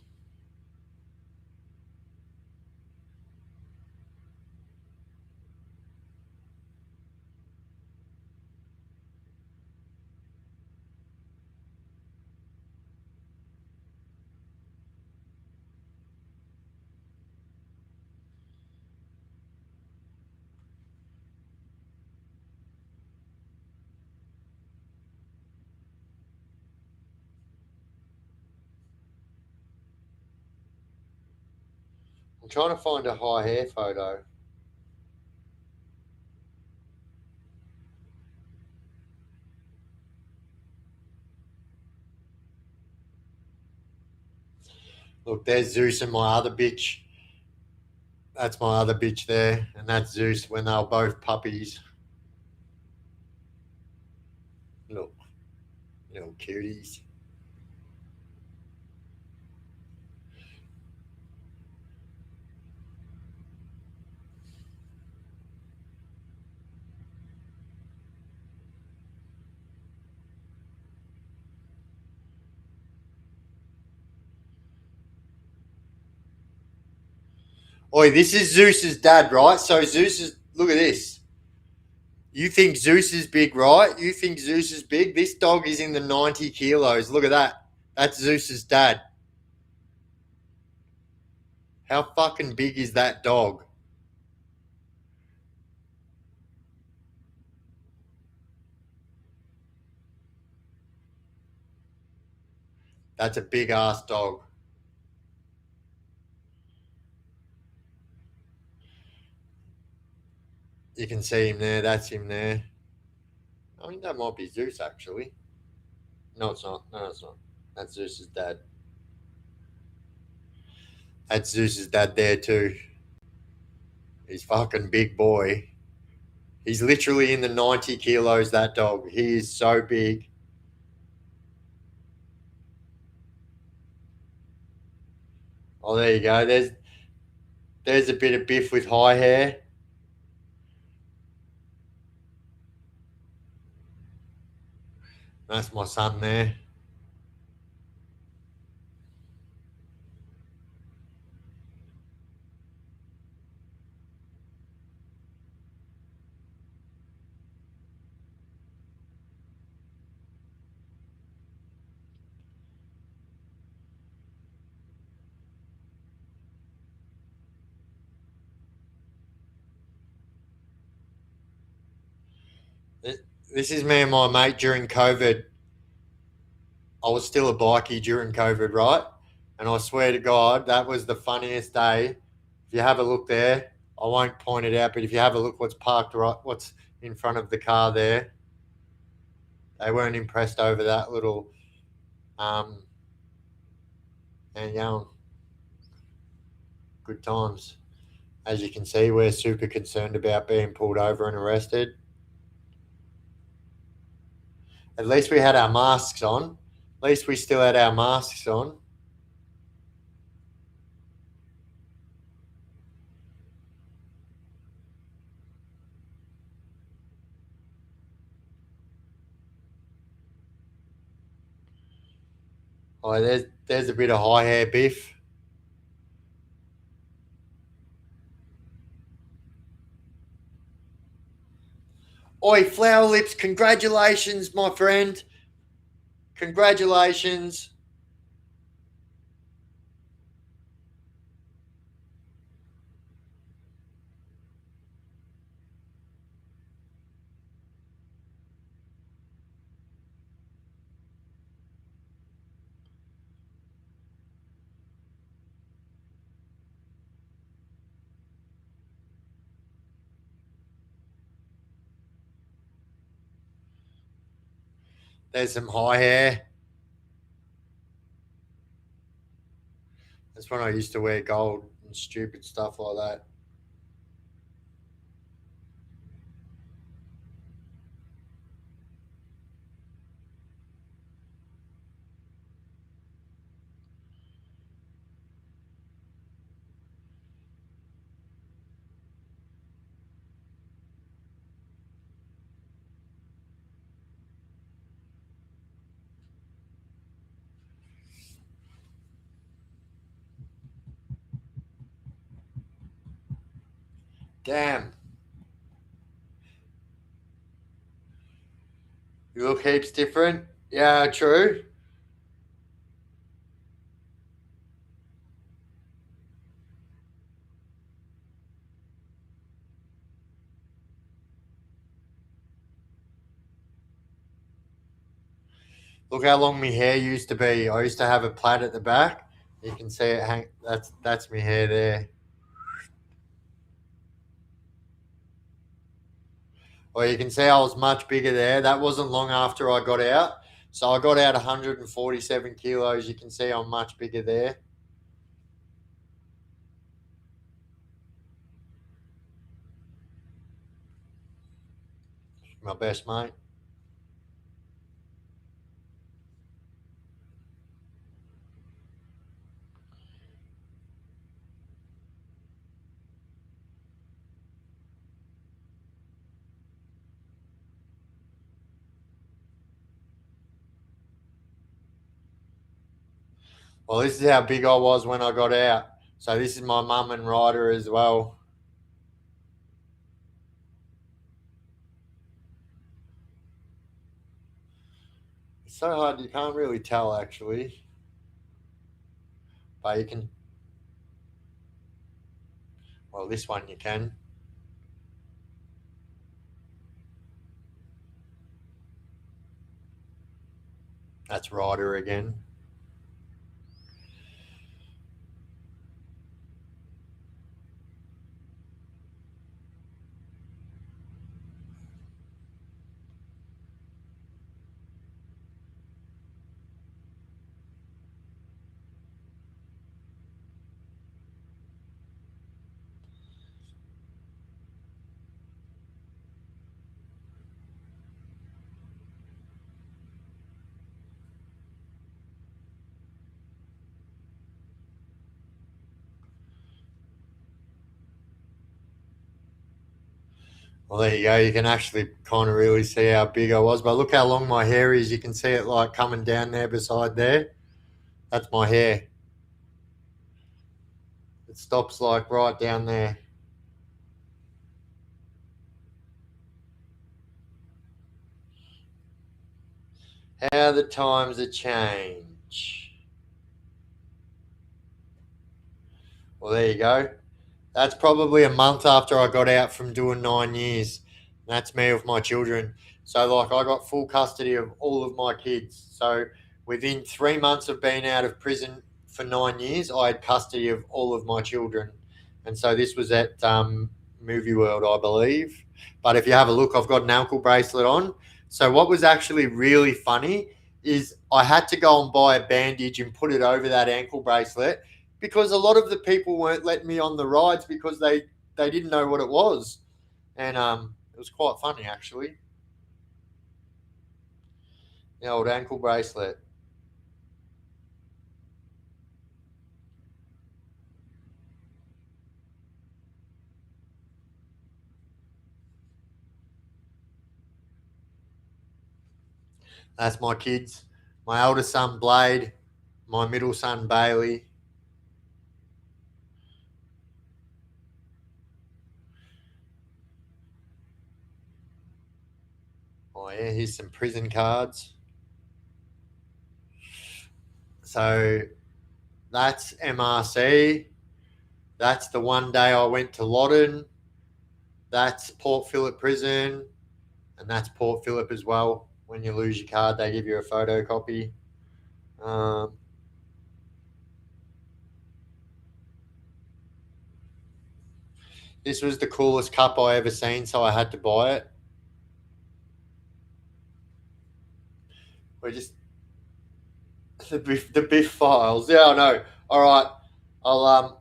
I'm trying to find a high hair photo. Look, there's Zeus and my other bitch. That's my other bitch there, and that's Zeus when they were both puppies. Look, little cuties. Oi, this is Zeus's dad, right? So Zeus is. Look at this. You think Zeus is big, right? You think Zeus is big? This dog is in the 90 kilos. Look at that. That's Zeus's dad. How fucking big is that dog? That's a big ass dog. You can see him there. That's him there. I think that might be Zeus, actually. No, it's not. No, it's not. That's Zeus's dad. That's Zeus's dad there, too. He's fucking big boy. He's literally in the 90 kilos, that dog. He is so big. Oh, there you go. There's a bit of Biff with high hair. That's my son there. This is me and my mate during COVID. I was still a bikie during COVID, right? And I swear to God, that was the funniest day. If you have a look there, I won't point it out, but if you have a look what's parked right, what's in front of the car there, they weren't impressed over that little and young. Good times. As you can see, we're super concerned about being pulled over and arrested. At least we had our masks on. At least we still had our masks on. Oh, there's a bit of high hair Biff. Oi, Flower Lips, congratulations, my friend. Congratulations. There's some high hair. That's when I used to wear gold and stupid stuff like that. Damn. You look heaps different. Yeah, true. Look how long my hair used to be. I used to have a plait at the back. You can see it hang. That's my hair there. Well, you can see I was much bigger there. That wasn't long after I got out. So I got out 147 kilos. You can see I'm much bigger there. My best mate. Well, this is how big I was when I got out. So this is my mum and Ryder as well. It's so hard, you can't really tell actually. But you can, well, this one you can. That's Ryder again. Well, there you go. You can actually kind of really see how big I was. But look how long my hair is. You can see it like coming down there beside there. That's my hair. It stops like right down there. How the times have changed. Well, there you go. That's probably a month after I got out from doing 9 years. That's me with my children. So, like, I got full custody of all of my kids. So, within 3 months of being out of prison for 9 years, I had custody of all of my children. And so, this was at Movie World, I believe. But if you have a look, I've got an ankle bracelet on. So, what was actually really funny is I had to go and buy a bandage and put it over that ankle bracelet because a lot of the people weren't letting me on the rides because they didn't know what it was, and it was quite funny actually. The old ankle bracelet. That's my kids. My eldest son Blade, my middle son Bailey. Oh yeah, here's some prison cards. So that's MRC. That's the one day I went to Loddon. That's Port Phillip Prison, and that's Port Phillip as well. When you lose your card, they give you a photocopy. Um, this was the coolest cup I ever seen, so I had to buy it. We're just the Biff files. Yeah, I know. All right, I'll um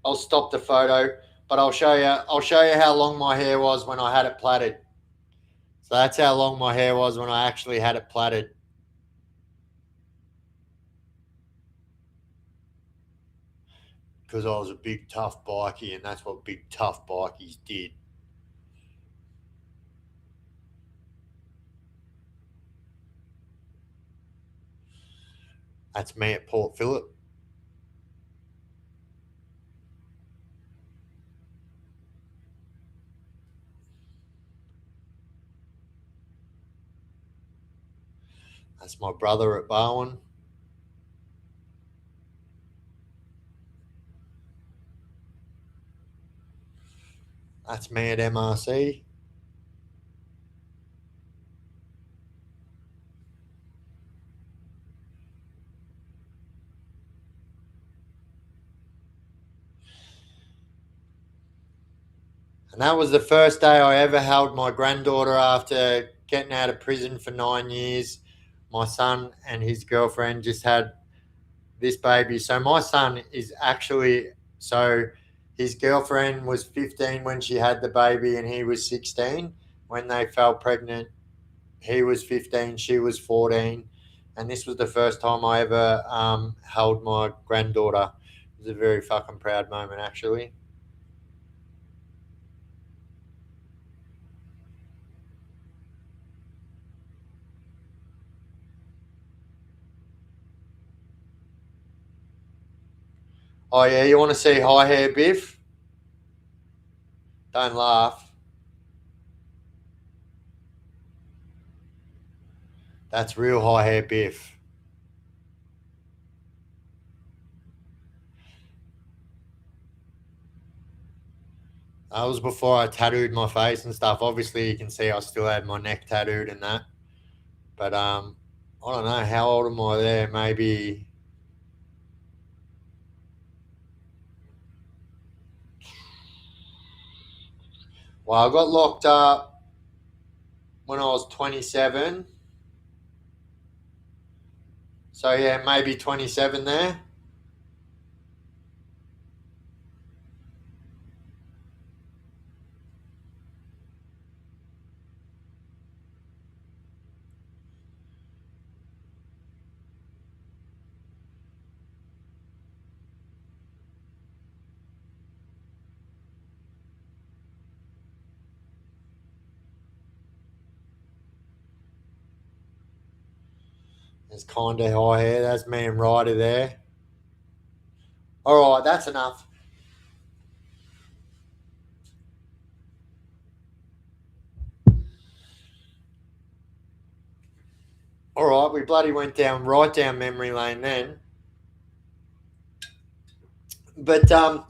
I'll stop the photo, but I'll show you. I'll show you how long my hair was when I had it plaited. So that's how long my hair was when I actually had it plaited. Because I was a big tough bikie, and that's what big tough bikies did. That's me at Port Phillip. That's my brother at Barwon. That's me at MRC. And that was the first day I ever held my granddaughter after getting out of prison for 9 years. My son and his girlfriend just had this baby. So my son is actually, so his girlfriend was 15 when she had the baby and he was 16 when they fell pregnant. He was 15, she was 14, and this was the first time I ever held my granddaughter. It was a very fucking proud moment, actually. Oh yeah, you want to see high hair Biff? Don't laugh. That's real high hair Biff. That was before I tattooed my face and stuff. Obviously, you can see I still had my neck tattooed and that. But I don't know how old am I there. Maybe. Well, I got locked up when I was 27. So yeah, maybe 27 there. There's kind of high hair. That's me and Ryder there. All right, that's enough. All right, we bloody went down right down memory lane then. But I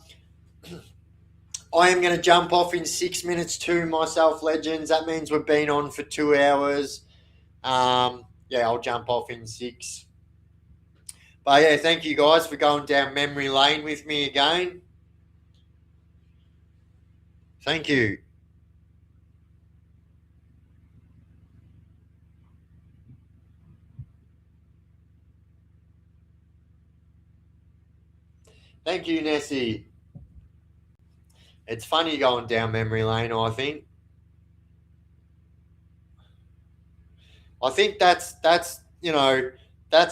am going to jump off in 6 minutes to myself, legends. That means we've been on for 2 hours. Yeah, I'll jump off in six. But yeah, thank you guys for going down memory lane with me again. Thank you. Thank you, Nessie. It's funny going down memory lane, I think. I think that's that's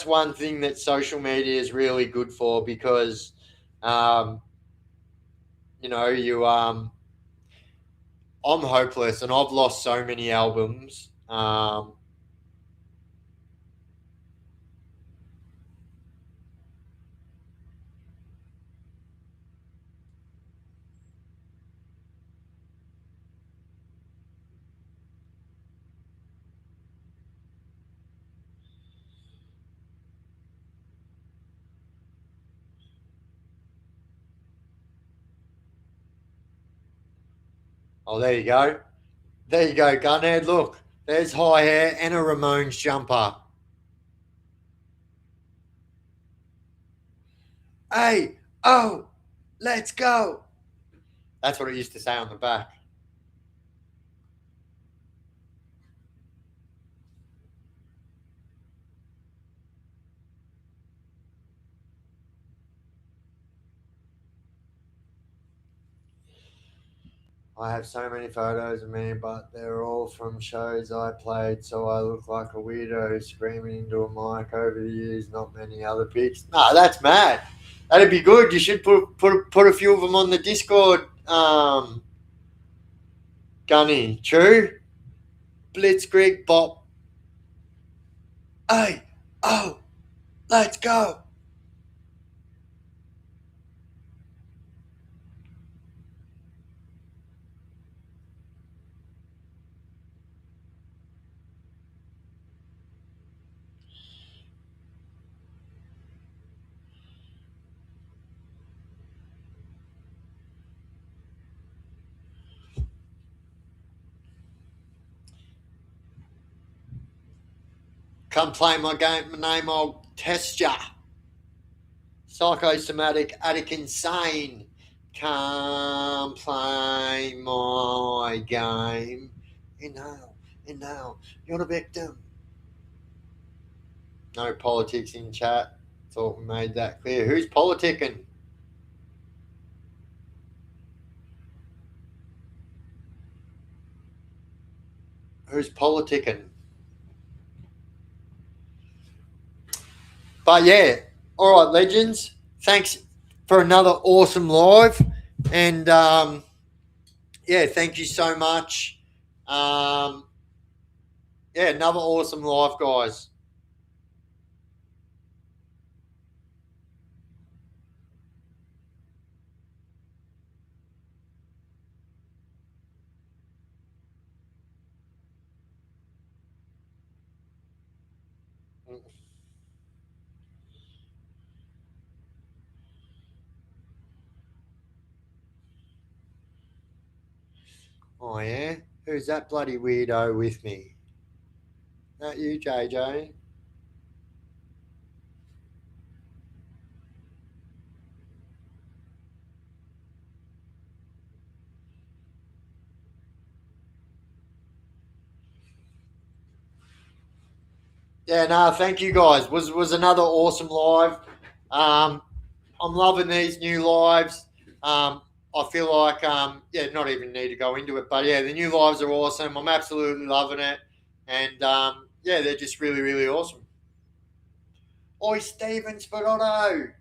one thing that social media is really good for because um, you I'm hopeless and I've lost so many albums. Oh, there you go. There you go, Gunhead. Look, there's high hair and a Ramones jumper. Hey, oh, let's go. That's what it used to say on the back. I have so many photos of me, but they're all from shows I played, so I look like a weirdo screaming into a mic over the years. Not many other pics. No, that's mad. That'd be good. You should put a few of them on the Discord. Gunny, true. Blitzkrieg Bop. Hey, oh, let's go. Come play my game. My name, I'll test ya. Psychosomatic, addict, insane. Come play my game. Inhale, inhale. You're the victim. No politics in chat. Thought we made that clear. Who's politicking? Who's politicking? But yeah, all right, legends. Thanks for another awesome live, and yeah, thank you so much. Yeah, another awesome live, guys. Oh yeah, who's that bloody weirdo with me? Not you, JJ. Yeah, no, thank you guys. Was another awesome live. I'm loving these new lives. I feel like yeah, not even need to go into it, but yeah, the new lives are awesome. I'm absolutely loving it, and yeah, they're just really, really awesome. Oi, Steven Spinotto.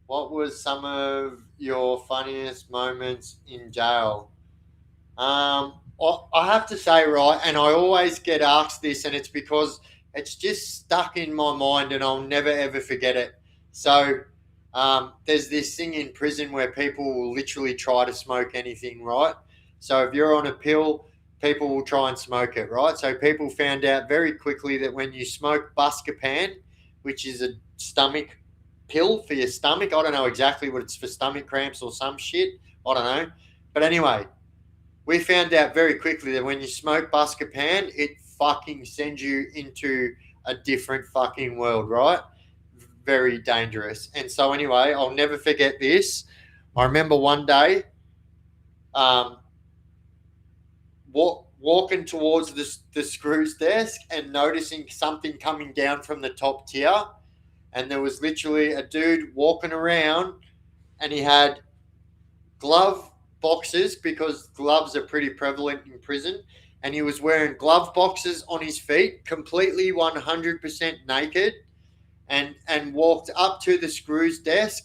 What was some of your funniest moments in jail? I have to say, right, and I always get asked this, and it's because it's just stuck in my mind, and I'll never ever forget it. So, there's this thing in prison where people will literally try to smoke anything, right? So, if you're on a pill, people will try and smoke it, right? So, people found out very quickly that when you smoke Buscopan, which is a stomach pill for your stomach, I don't know exactly what it's for, stomach cramps or some shit, I don't know. But anyway, we found out very quickly that when you smoke Buscopan, it fucking sends you into a different fucking world, right? Very dangerous. And so, anyway, I'll never forget this. I remember one day um, walking towards the screws desk and noticing something coming down from the top tier. And there was literally a dude walking around, and he had glove boxes, because gloves are pretty prevalent in prison, and he was wearing glove boxes on his feet, completely 100% naked, and walked up to the screws desk,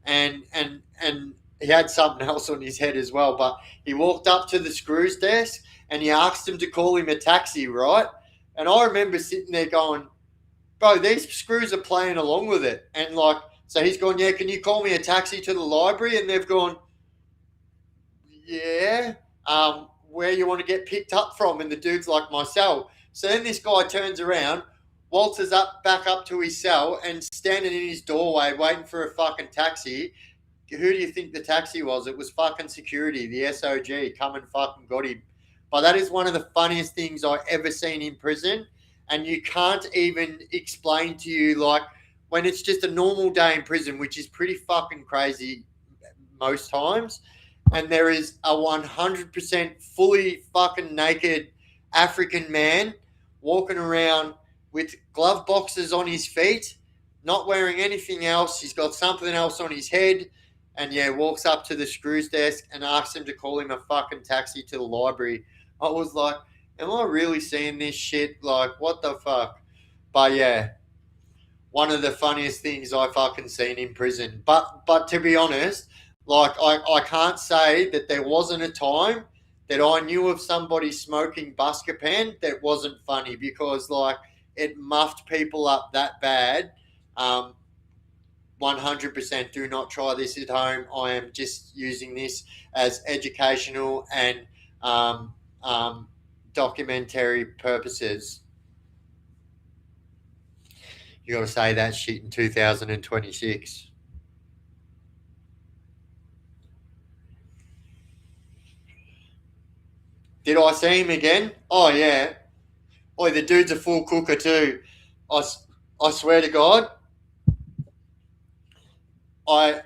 and he had something else on his head as well, but he walked up to the screws desk and he asked him to call him a taxi, right? And I remember sitting there going, bro, these screws are playing along with it. And like, so he's gone, yeah, can you call me a taxi to the library? And they've gone, yeah, where you want to get picked up from? And the dude's like, my cell. So then this guy turns around, waltzes back up to his cell, and standing in his doorway waiting for a fucking taxi. Who do you think the taxi was? It was fucking security, the SOG, come and fucking got him. But that is one of the funniest things I ever seen in prison, and you can't even explain to you, like, when it's just a normal day in prison, which is pretty fucking crazy most times, and there is a 100% fully fucking naked African man walking around with glove boxes on his feet, not wearing anything else. He's got something else on his head, and yeah, walks up to the screws desk and asks him to call him a fucking taxi to the library. I was like, am I really seeing this shit? Like, what the fuck? But yeah, one of the funniest things I fucking seen in prison. But to be honest, like I can't say that there wasn't a time that I knew of somebody smoking Buscopan that wasn't funny, because like it muffed people up that bad. 100% do not try this at home. I am just using this as educational and documentary purposes. You got to say that shit in 2026. Did I see him again? Oh yeah. Oh, the dude's a full cooker too. I swear to God, I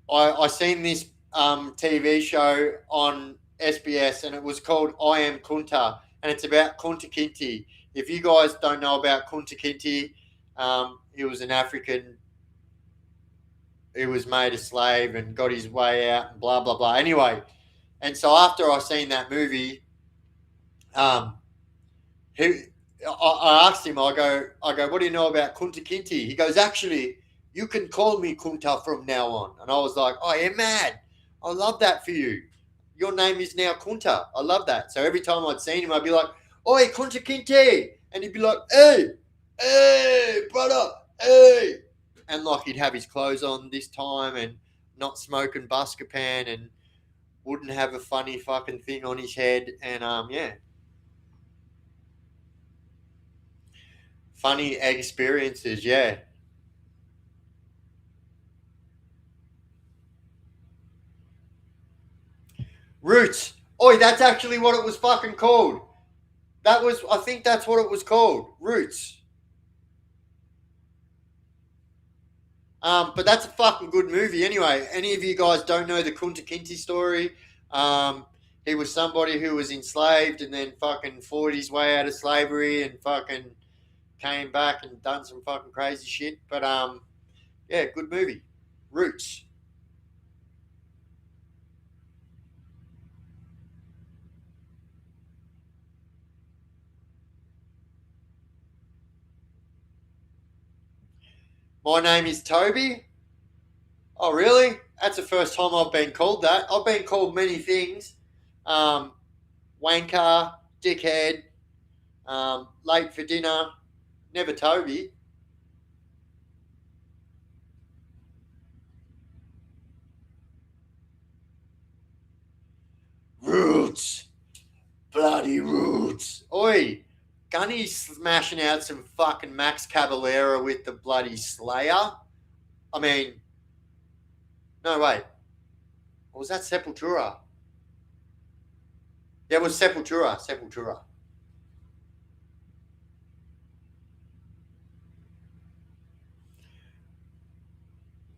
I seen this TV show on SBS, and it was called I Am Kunta, and it's about Kunta Kinte. If you guys don't know about Kunta Kinte, he was an African who was made a slave and got his way out and blah blah blah. Anyway, and so after I seen that movie, um, he, I asked him, I go, what do you know about Kunta Kinte? He goes, actually, you can call me Kunta from now on. And I was like, oh, yeah, mad. I love that for you. Your name is now Kunta. I love that. So every time I'd seen him, I'd be like, oi, Kunta Kinte. And he'd be like, hey, brother, hey. And like he'd have his clothes on this time and not smoking Buscapan and wouldn't have a funny fucking thing on his head. And yeah. Funny experiences, yeah. Roots. Oi, that's actually what it was fucking called. I think that's what it was called. Roots. But that's a fucking good movie anyway. Any of you guys don't know the Kunta Kinte story? He was somebody who was enslaved and then fucking fought his way out of slavery and fucking came back and done some fucking crazy shit. But yeah, good movie. Roots. My name is Toby. Oh, really? That's the first time I've been called that. I've been called many things. Wanker, dickhead, late for dinner. Never Toby. Roots. Bloody roots. Oi. Gunny's smashing out some fucking Max Cavalera with the bloody Slayer. I mean, no, wait. Or was that Sepultura? Yeah, it was Sepultura. Sepultura.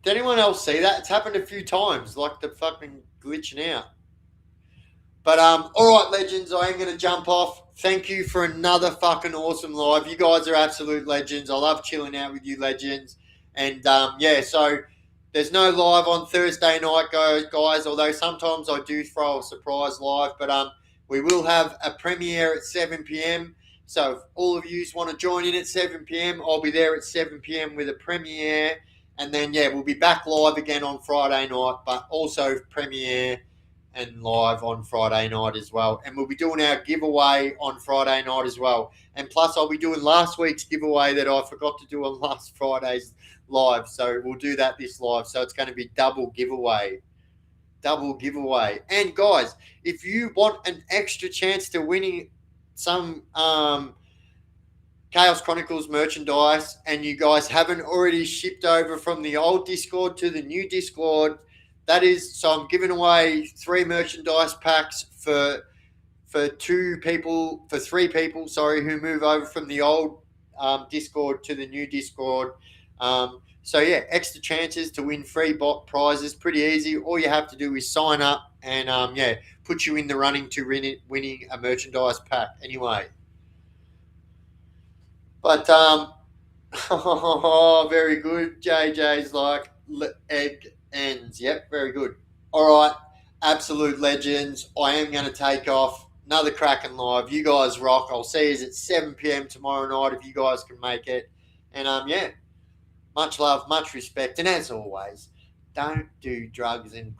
Did anyone else see that? It's happened a few times, like the fucking glitching out. But all right, legends, I am going to jump off. Thank you for another fucking awesome live. You guys are absolute legends. I love chilling out with you, legends. And yeah, so there's no live on Thursday night, guys. Although sometimes I do throw a surprise live, but we will have a premiere at 7 p.m. So if all of you want to join in at 7 p.m., I'll be there at 7 p.m. with a premiere. And then, yeah, we'll be back live again on Friday night, but also premiere and live on Friday night as well. And we'll be doing our giveaway on Friday night as well. And plus, I'll be doing last week's giveaway that I forgot to do on last Friday's live. So we'll do that this live. So it's going to be double giveaway. Double giveaway. And guys, if you want an extra chance to winning some Chaos Chronicles merchandise and you guys haven't already shipped over from the old Discord to the new Discord, that is, so I'm giving away 3 merchandise packs for 3 people, who move over from the old Discord to the new Discord. So yeah, extra chances to win free bot prizes, pretty easy. All you have to do is sign up and yeah, put you in the running to winning a merchandise pack anyway. But oh, very good. JJ's like egg ends. Yep, very good. All right, absolute legends. I am going to take off. Another cracking live. You guys rock. I'll see you at 7 p.m. tomorrow night if you guys can make it. And yeah, much love, much respect, and as always, don't do drugs and